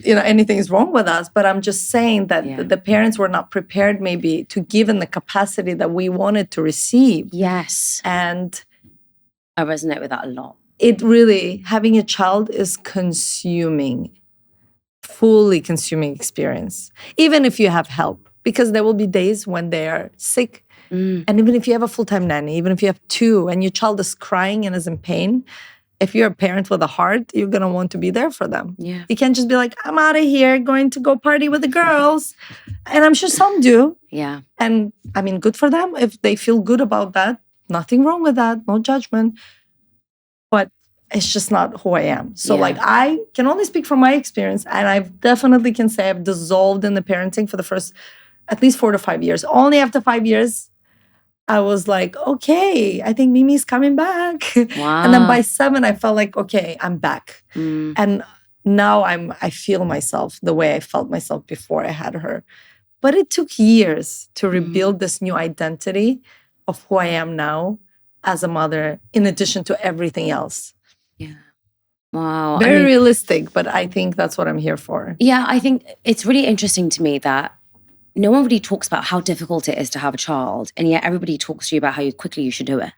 anything is wrong with us. But I'm just saying that the parents were not prepared maybe to give in the capacity that we wanted to receive. Yes. And I resonate with that a lot. It really, having a child is fully consuming experience. Even if you have help. Because there will be days when they are sick. And even if you have a full-time nanny, even if you have two and your child is crying and is in pain, if you're a parent with a heart, you're going to want to be there for them. Yeah. You can't just be like, I'm out of here going to go party with the girls. And I'm sure some do. Yeah. And I mean, good for them. If they feel good about that, nothing wrong with that. No judgment. But it's just not who I am. So I can only speak from my experience. And I definitely can say I've dissolved in the parenting for the first at least 4 to 5 years. Only after 5 years, I was like, okay, I think Mimi's coming back. Wow. And then by 7, I felt like, okay, I'm back. And now I feel myself the way I felt myself before I had her. But it took years to rebuild this new identity of who I am now as a mother, in addition to everything else. Yeah. Wow. Very realistic, but I think that's what I'm here for. Yeah, I think it's really interesting to me that no one really talks about how difficult it is to have a child, and yet everybody talks to you about how quickly you should do it.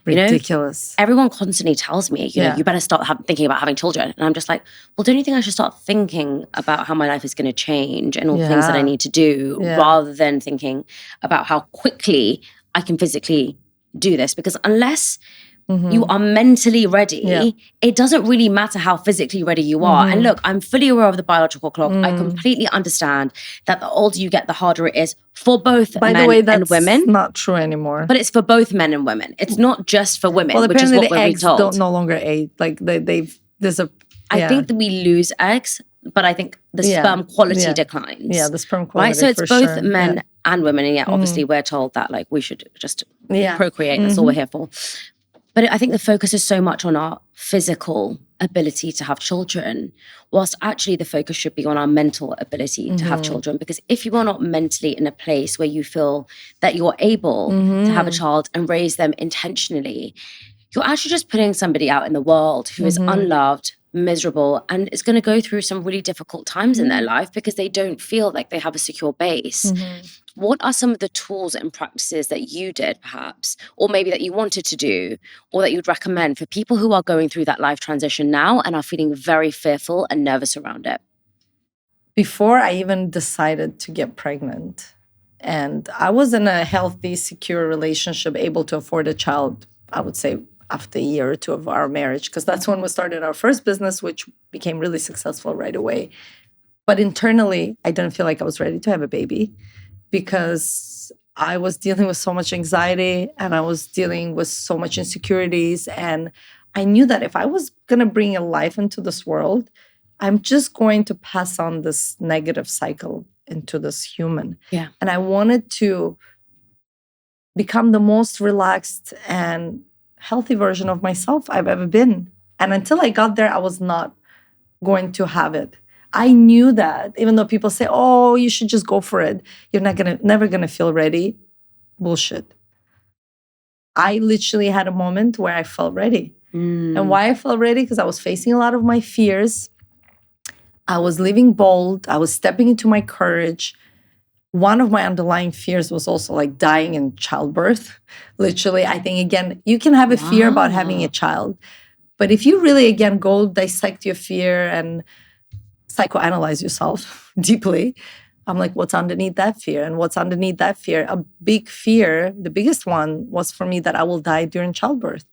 Ridiculous. Everyone constantly tells me, you better start thinking about having children. And I'm just like, well, don't you think I should start thinking about how my life is going to change and all the things that I need to do rather than thinking about how quickly I can physically do this? Because unless you are mentally ready, it doesn't really matter how physically ready you are. And look, I'm fully aware of the biological clock. I completely understand that the older you get, the harder it is for both men and women. That's not true anymore. But it's for both men and women. It's not just for women, well, which is what the we're eggs told. don't no longer age. Like there's a. I think that we lose eggs, but I think the sperm quality declines. Yeah, the sperm quality. Right, so it's both men and women, and yet obviously we're told that we should just procreate. That's all we're here for. But I think the focus is so much on our physical ability to have children, whilst actually the focus should be on our mental ability to have children. Because if you are not mentally in a place where you feel that you're able to have a child and raise them intentionally, you're actually just putting somebody out in the world who is unloved, miserable, and is going to go through some really difficult times in their life because they don't feel like they have a secure base. What are some of the tools and practices that you did, perhaps, or maybe that you wanted to do, or that you'd recommend for people who are going through that life transition now and are feeling very fearful and nervous around it? Before I even decided to get pregnant, and I was in a healthy, secure relationship, able to afford a child, I would say, after a year or two of our marriage, because that's when we started our first business, which became really successful right away. But internally, I didn't feel like I was ready to have a baby because I was dealing with so much anxiety and I was dealing with so much insecurities. And I knew that if I was going to bring a life into this world, I'm just going to pass on this negative cycle into this human. Yeah. And I wanted to become the most relaxed and healthy version of myself I've ever been. And until I got there, I was not going to have it. I knew that, even though people say, oh, you should just go for it. You're never gonna feel ready. Bullshit. I literally had a moment where I felt ready. And why I felt ready? Because I was facing a lot of my fears. I was living bold. I was stepping into my courage. One of my underlying fears was also like dying in childbirth. Literally, I think, again, you can have a fear about having a child. But if you really, again, go dissect your fear and psychoanalyze yourself deeply, I'm like, what's underneath that fear? And what's underneath that fear? A big fear, the biggest one, was for me that I will die during childbirth.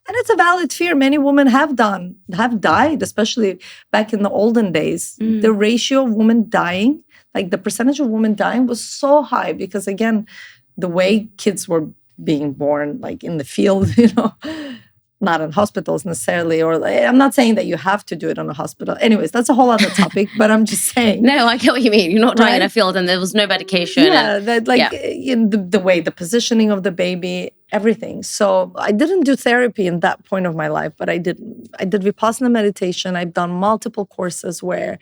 And it's a valid fear. Many women have died, especially back in the olden days. The ratio of women dying, like the percentage of women dying, was so high because, again, the way kids were being born, like in the field, not in hospitals necessarily, or I'm not saying that you have to do it in a hospital. Anyways, that's a whole other topic, but I'm just saying. No, I get what you mean. You're not dying in Right? a field and there was no medication. Yeah, and, that like in the way, the positioning of the baby, everything. So I didn't do therapy in that point of my life, but I did Vipassana meditation. I've done multiple courses where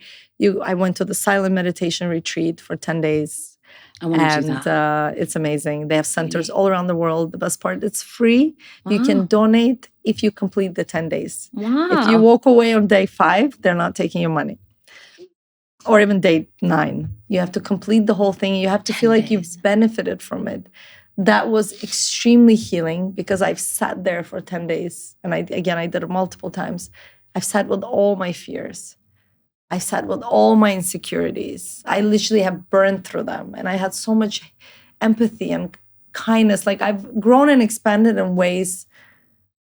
I went to the silent meditation retreat for 10 days. I want to do that. It's amazing. They have centers all around the world. The best part, it's free. Wow. You can donate if you complete the 10 days. Wow. If you walk away on day 5, they're not taking your money. Or even day 9. You have to complete the whole thing. You have to feel like you've benefited from it. That was extremely healing because I've sat there for 10 days. And I did it multiple times. I've sat with all my fears. I sat with all my insecurities. I literally have burned through them. And I had so much empathy and kindness. Like I've grown and expanded in ways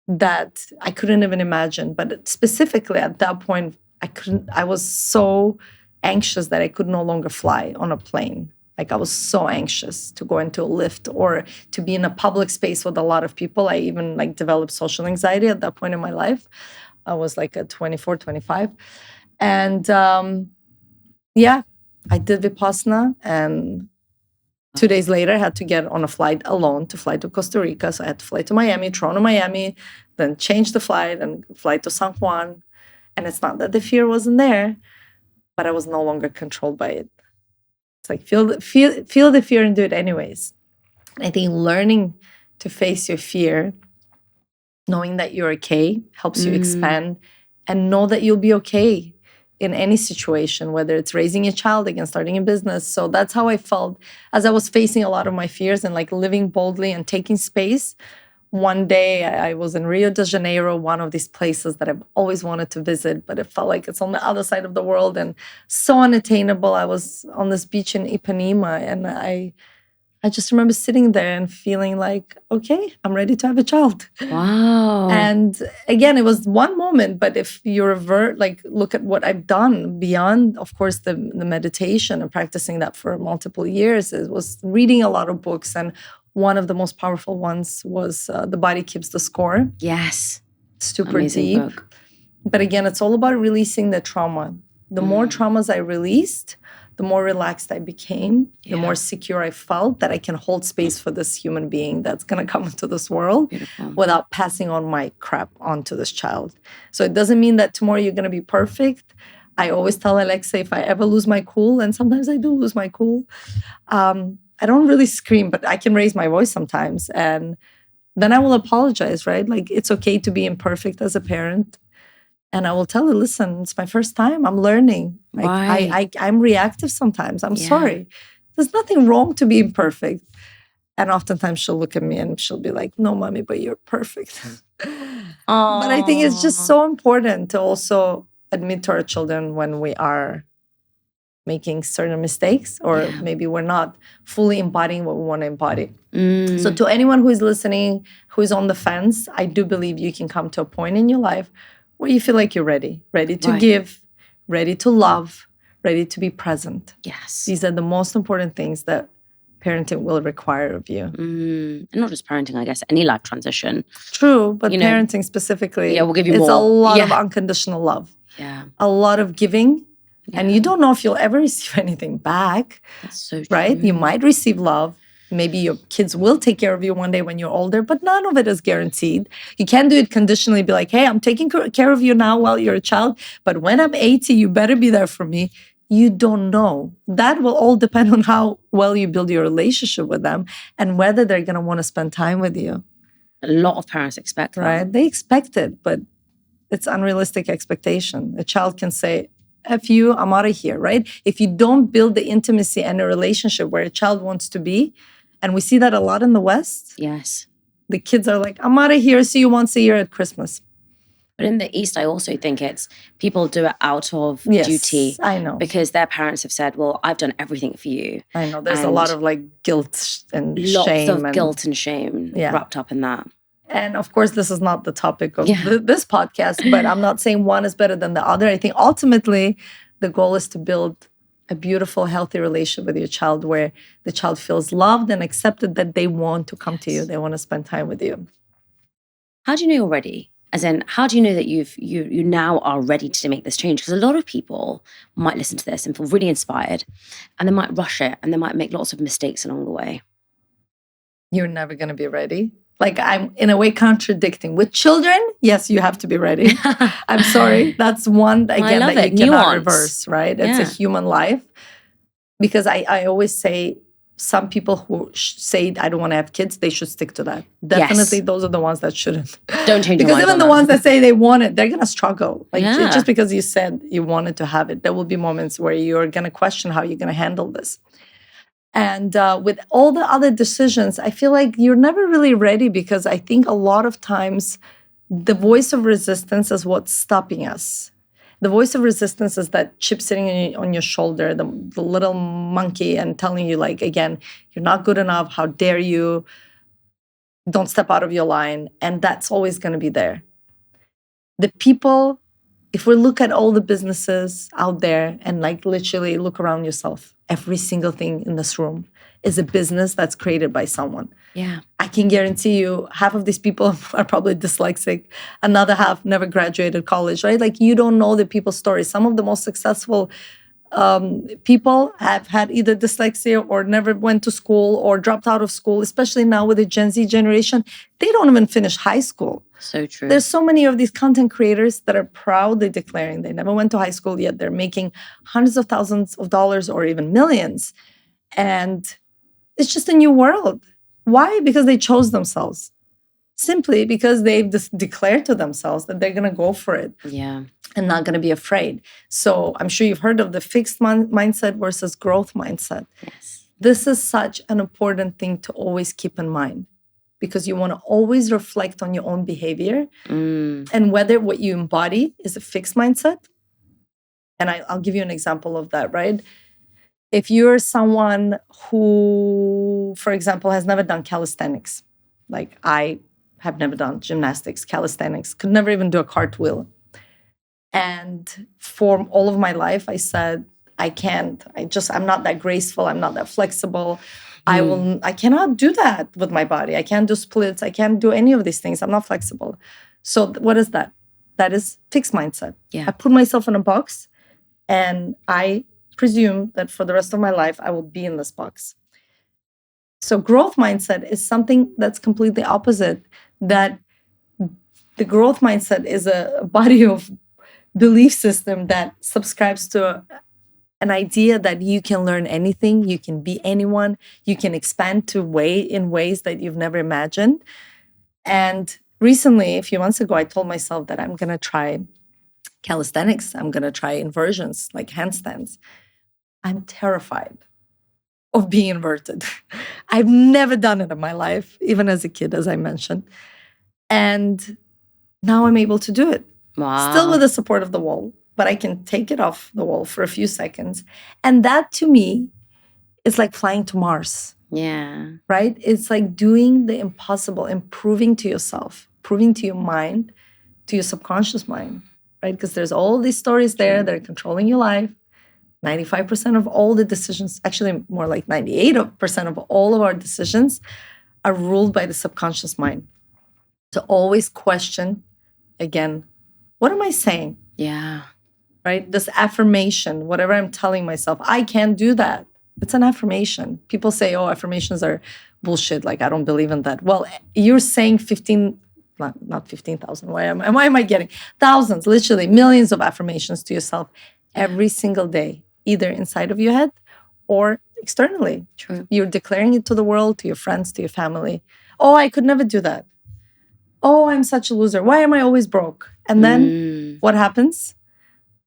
that I couldn't even imagine. But specifically at that point, I was so anxious that I could no longer fly on a plane. Like I was so anxious to go into a lift or to be in a public space with a lot of people. I even developed social anxiety at that point in my life. I was at 24, 25. And I did Vipassana, and 2 days later I had to get on a flight alone to fly to Costa Rica. So I had to fly to Miami, Toronto, Miami, then change the flight and fly to San Juan. And it's not that the fear wasn't there, but I was no longer controlled by it. It's like feel the fear and do it anyways. I think learning to face your fear, knowing that you're okay, helps you expand and know that you'll be okay in any situation, whether it's raising a child, again, starting a business. So that's how I felt as I was facing a lot of my fears and living boldly and taking space. One day I was in Rio de Janeiro, one of these places that I've always wanted to visit, but it felt like it's on the other side of the world and so unattainable. I was on this beach in Ipanema, and I just remember sitting there and feeling like, okay, I'm ready to have a child. Wow. And again, it was one moment, but if you look at what I've done beyond, of course, the meditation and practicing that for multiple years, it was reading a lot of books. And one of the most powerful ones was The Body Keeps the Score. Yes. Super Amazing deep. book. But again, it's all about releasing the trauma. The more traumas I released, the more relaxed I became, the more secure I felt that I can hold space for this human being that's going to come into this world without passing on my crap onto this child. So it doesn't mean that tomorrow you're going to be perfect. I always tell Alexa, if I ever lose my cool, and sometimes I do lose my cool, I don't really scream, but I can raise my voice sometimes. And then I will apologize, right? It's okay to be imperfect as a parent. And I will tell her, listen, it's my first time. I'm learning. I'm reactive sometimes. I'm sorry. There's nothing wrong to being perfect. And oftentimes she'll look at me and she'll be like, no, mommy, but you're perfect. But I think it's just so important to also admit to our children when we are making certain mistakes or maybe we're not fully embodying what we want to embody. So to anyone who is listening, who is on the fence, I do believe you can come to a point in your life where you feel like you're ready to give, ready to love, ready to be present. Yes. These are the most important things that parenting will require of you. And not just parenting, I guess, any life transition. True, but parenting specifically, will give you it's more. A lot of unconditional love. Yeah. A lot of giving. Yeah. And you don't know if you'll ever receive anything back. That's so true. Right? You might receive love. Maybe your kids will take care of you one day when you're older, but none of it is guaranteed. You can't do it conditionally, be like, hey, I'm taking care of you now while you're a child, but when I'm 80, you better be there for me. You don't know. That will all depend on how well you build your relationship with them and whether they're going to want to spend time with you. A lot of parents expect that. Right? They expect it, but it's unrealistic expectation. A child can say, F you, I'm out of here, right? If you don't build the intimacy and a relationship where a child wants to be, and we see that a lot in the West. Yes. The kids are like, I'm out of here, see you once a year at Christmas. But in the East, I also think it's people do it out of duty. I know. Because their parents have said, well, I've done everything for you. I know. There's a lot of guilt and shame. Lots of guilt and shame wrapped up in that. And of course, this is not the topic of this podcast, but I'm not saying one is better than the other. I think ultimately the goal is to build a beautiful, healthy relationship with your child where the child feels loved and accepted, that they want to come to you. They want to spend time with you. How do you know you're ready As in, how do you know that you now are ready to make this change? Because a lot of people might listen to this and feel really inspired, and they might rush it, and they might make lots of mistakes along the way. You're never going to be ready. Like, I'm in a way contradicting. With children, yes, you have to be ready. I'm sorry. That's one, again, that you cannot reverse, right? It's a human life. Because I always say, some people who say, I don't want to have kids, they should stick to that. Definitely, those are the ones that shouldn't. Don't change your mind. Because even the ones that say they want it, they're going to struggle. Like, just because you said you wanted to have it, there will be moments where you're going to question how you're going to handle this. And with all the other decisions, I feel like you're never really ready, because I think a lot of times the voice of resistance is what's stopping us. The voice of resistance is that chip sitting on your shoulder, the little monkey, and telling you, like, again, you're not good enough. How dare you? Don't step out of your line. And that's always going to be there. The people, if we look at all the businesses out there and, like, literally look around yourself, every single thing in this room is a business that's created by someone. Yeah. I can guarantee you half of these people are probably dyslexic. Another half never graduated college, right? Like, you don't know the people's stories. Some of the most successful people have had either dyslexia or never went to school or dropped out of school, especially now with the Gen Z generation. They don't even finish high school. So true. There's so many of these content creators that are proudly declaring they never went to high school, yet they're making hundreds of thousands of dollars or even millions. And it's just a new world. Why? Because they chose themselves. Simply because they've just declared to themselves that they're going to go for it. Yeah. And not going to be afraid. So I'm sure you've heard of the fixed mindset versus growth mindset. Yes. This is such an important thing to always keep in mind, because you want to always reflect on your own behavior and whether what you embody is a fixed mindset. And I'll give you an example of that, right? If you're someone who, for example, has never done calisthenics, like I have never done gymnastics, calisthenics, could never even do a cartwheel. And for all of my life, I said, I can't. I'm not that graceful. I'm not that flexible. I cannot do that with my body. I can't do splits. I can't do any of these things. I'm not flexible. So what is that? That is fixed mindset. Yeah. I put myself in a box, and I presume that for the rest of my life, I will be in this box. So growth mindset is something that's completely opposite. That the growth mindset is a body of belief system that subscribes to an idea that you can learn anything, you can be anyone, you can expand in ways that you've never imagined. And recently, a few months ago, I told myself that I'm going to try calisthenics. I'm going to try inversions, like handstands. I'm terrified of being inverted. I've never done it in my life, even as a kid, as I mentioned. And now I'm able to do it. Wow. Still with the support of the wall, but I can take it off the wall for a few seconds. And that, to me, is like flying to Mars. Yeah. Right? It's like doing the impossible and proving to yourself, proving to your mind, to your subconscious mind, right? Because there's all these stories there that are controlling your life. 95% of all the decisions, actually more like 98% of all of our decisions are ruled by the subconscious mind. To always question, again, what am I saying? Yeah. Right? This affirmation, whatever I'm telling myself, I can't do that. It's an affirmation. People say, oh, affirmations are bullshit. Like, I don't believe in that. Well, you're saying not 15,000. Why am I getting thousands, literally millions of affirmations to yourself every single day, either inside of your head or externally. True. You're declaring it to the world, to your friends, to your family. Oh, I could never do that. Oh, I'm such a loser. Why am I always broke? And then what happens?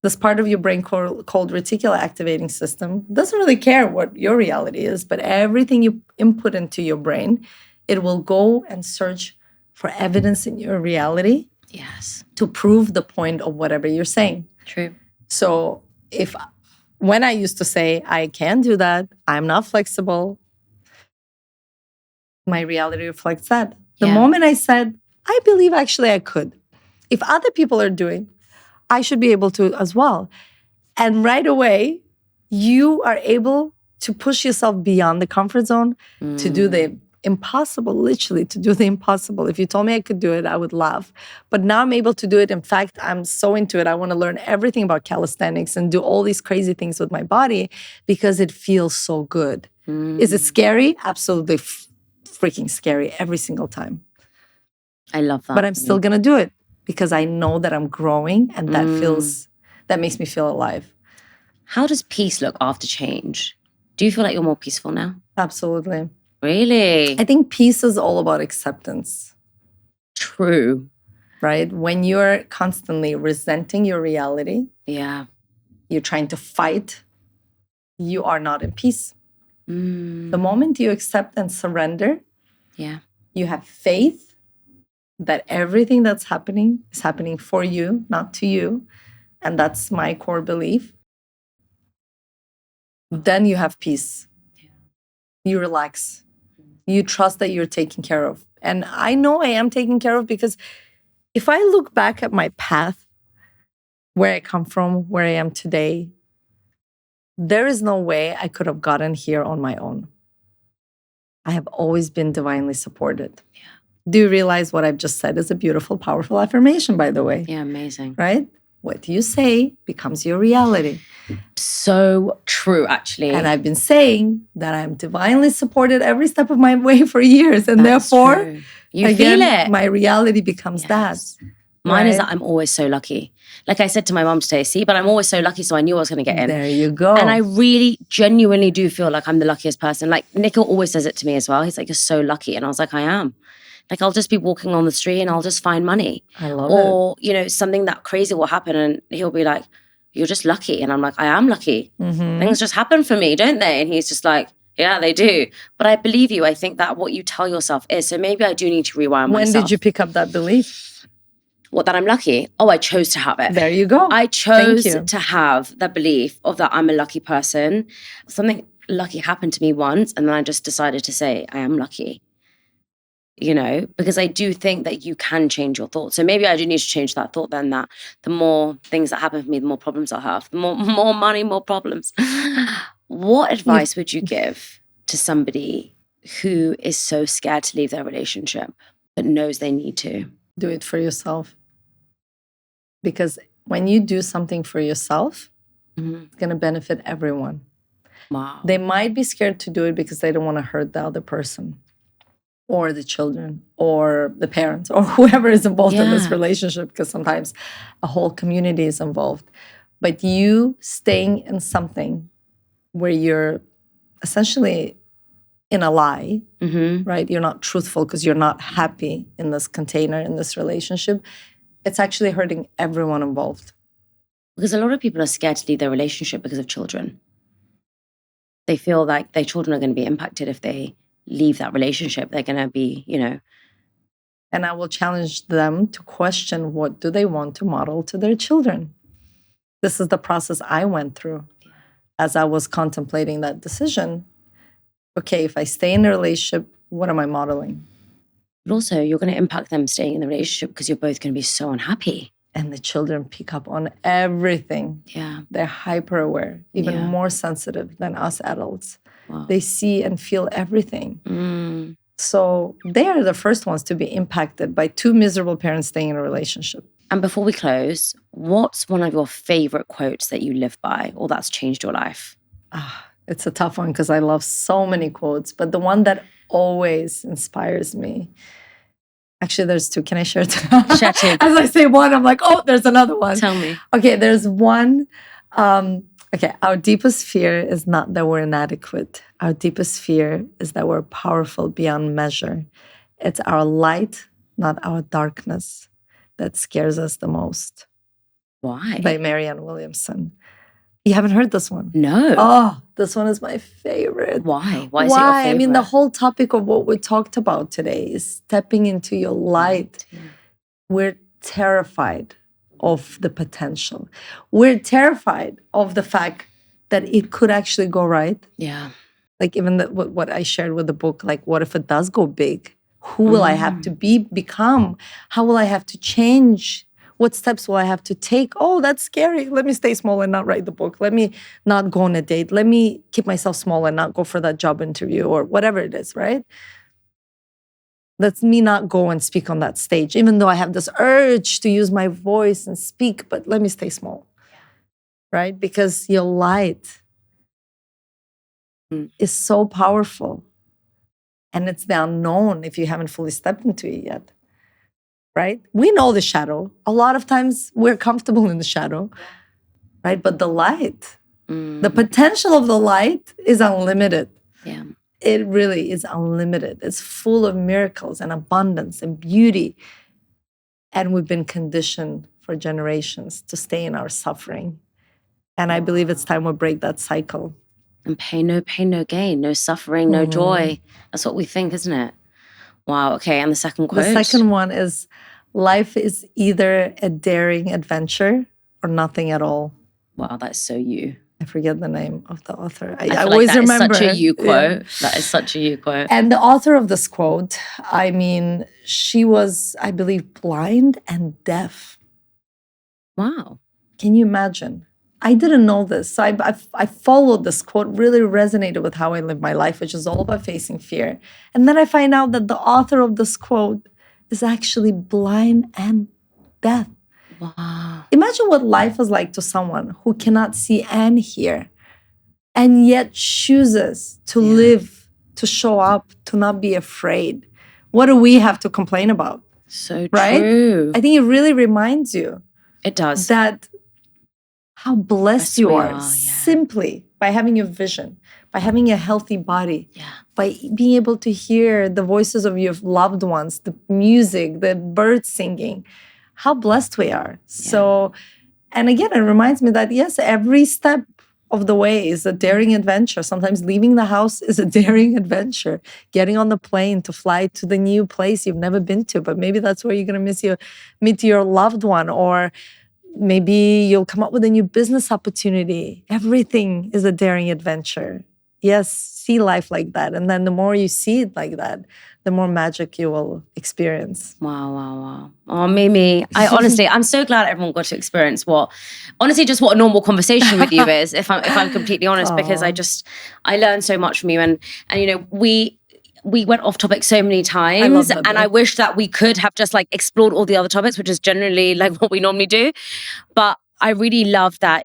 This part of your brain called reticular activating system doesn't really care what your reality is, but everything you input into your brain, it will go and search for evidence in your reality. Yes. To prove the point of whatever you're saying. True. So when I used to say, I can't do that, I'm not flexible, my reality reflects that. The moment I said, I believe actually I could. If other people are doing, I should be able to as well. And right away, you are able to push yourself beyond the comfort zone to do the impossible, literally, to do the impossible. If you told me I could do it, I would laugh. But now I'm able to do it. In fact, I'm so into it. I want to learn everything about calisthenics and do all these crazy things with my body because it feels so good. Is it scary? Absolutely freaking scary every single time. I love that. But I'm still going to do it because I know that I'm growing, and that makes me feel alive. How does peace look after change? Do you feel like you're more peaceful now? Absolutely. Really? I think peace is all about acceptance. True. Right? When you're constantly resenting your reality, Yeah. you're trying to fight, you are not in peace. The moment you accept and surrender, you have faith that everything that's happening is happening for you, not to you. And that's my core belief. Then you have peace. You relax. You trust that you're taken care of. And I know I am taken care of because if I look back at my path, where I come from, where I am today, there is no way I could have gotten here on my own. I have always been divinely supported. Yeah. Do you realize what I've just said is a beautiful, powerful affirmation, by the way? Yeah, amazing. Right? What you say becomes your reality. So true, actually. And I've been saying that I'm divinely supported every step of my way for years. And That's therefore, true. You feel it. My reality becomes that. Mine is that I'm always so lucky. Like I said to my mom today, see, but I'm always so lucky, so I knew I was going to get in. There you go. And I really, genuinely do feel like I'm the luckiest person. Like Nikhil always says it to me as well. He's like, you're so lucky. And I was like, I am. Like I'll just be walking on the street and I'll just find money. I love it. Or, you know, something that crazy will happen and he'll be like, you're just lucky. And I'm like, I am lucky. Things just happen for me, don't they? And he's just like, yeah, they do. But I believe you. I think that what you tell yourself is. So maybe I do need to rewind myself. When did you pick up that belief? What, that I'm lucky? Oh, I chose to have it. There you go. I chose to have the belief of that I'm a lucky person. Something lucky happened to me once, and then I just decided to say, I am lucky. You know, because I do think that you can change your thoughts. So maybe I do need to change that thought then, that the more things that happen for me, the more problems I'll have. The more money, more problems. What advice would you give to somebody who is so scared to leave their relationship but knows they need to? Do it for yourself. Because when you do something for yourself, it's going to benefit everyone. Wow. They might be scared to do it because they don't want to hurt the other person or the children or the parents or whoever is involved in this relationship, because sometimes a whole community is involved. But you staying in something where you're essentially in a lie, right? You're not truthful because you're not happy in this container, in this relationship. It's actually hurting everyone involved. Because a lot of people are scared to leave their relationship because of children. They feel like their children are going to be impacted if they leave that relationship. They're going to be, you know. And I will challenge them to question, what do they want to model to their children? This is the process I went through as I was contemplating that decision. Okay, if I stay in a relationship, what am I modeling? But also, you're going to impact them staying in the relationship because you're both going to be so unhappy. And the children pick up on everything. Yeah. They're hyper aware, even more sensitive than us adults. Wow. They see and feel everything. So they are the first ones to be impacted by two miserable parents staying in a relationship. And before we close, what's one of your favorite quotes that you live by or that's changed your life? It's a tough one because I love so many quotes, but the one that always inspires me. Actually, there's two. Can I share two? Share two. As I say one, I'm like, oh, there's another one. Tell me. Okay, there's one. Our deepest fear is not that we're inadequate. Our deepest fear is that we're powerful beyond measure. It's our light, not our darkness, that scares us the most. Why? By Marianne Williamson. You haven't heard this one? No. Oh, this one is my favorite. Why? Why is it your favorite? I mean, the whole topic of what we talked about today is stepping into your light. We're terrified of the potential. We're terrified of the fact that it could actually go right. Yeah. Like even what I shared with the book, like what if it does go big? Who will I have to become? How will I have to change? What steps will I have to take? Oh, that's scary. Let me stay small and not write the book. Let me not go on a date. Let me keep myself small and not go for that job interview or whatever it is, right? Let me not go and speak on that stage, even though I have this urge to use my voice and speak, but let me stay small, right? Because your light is so powerful. And it's the unknown if you haven't fully stepped into it yet, right? We know the shadow. A lot of times we're comfortable in the shadow, right? But the light, the potential of the light is unlimited. Yeah. It really is unlimited. It's full of miracles and abundance and beauty. And we've been conditioned for generations to stay in our suffering. And I believe it's time we break that cycle. And no pain, no gain, no suffering, no joy. That's what we think, isn't it? Wow. Okay. And the second quote? The second one is, life is either a daring adventure or nothing at all. Wow, that's so you. I forget the name of the author. I feel always like that remember. Is such a you quote. Yeah. That is such a you quote. And the author of this quote, I mean, she was, I believe, blind and deaf. Wow. Can you imagine? I didn't know this. So I followed this quote, really resonated with how I live my life, which is all about facing fear. And then I find out that the author of this quote is actually blind and deaf. Wow. Imagine what life is like to someone who cannot see and hear, and yet chooses to live, to show up, to not be afraid. What do we have to complain about? So right? true. I think it really reminds you. It does. That how blessed you are, simply by having your vision, by having a healthy body, by being able to hear the voices of your loved ones, the music, the birds singing. How blessed we are. So, and again, it reminds me that yes, every step of the way is a daring adventure. Sometimes leaving the house is a daring adventure. Getting on the plane to fly to the new place you've never been to, but maybe that's where you're going to meet your loved one, or maybe you'll come up with a new business opportunity. Everything is a daring adventure. Yes, see life like that. And then the more you see it like that, the more magic you will experience. Wow. Oh, Mimi, I'm so glad everyone got to experience what a normal conversation with you is, if I'm completely honest, because I learned so much from you. And you know, we went off topic so many times, and I wish that we could have just like explored all the other topics, which is generally like what we normally do. But I really love that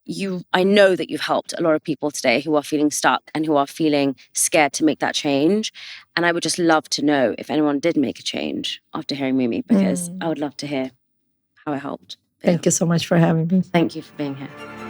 I know that you've helped a lot of people today who are feeling stuck and who are feeling scared to make that change. And I would just love to know if anyone did make a change after hearing Mimi, because I would love to hear how it helped. Thank you so much for having me. Thank you for being here.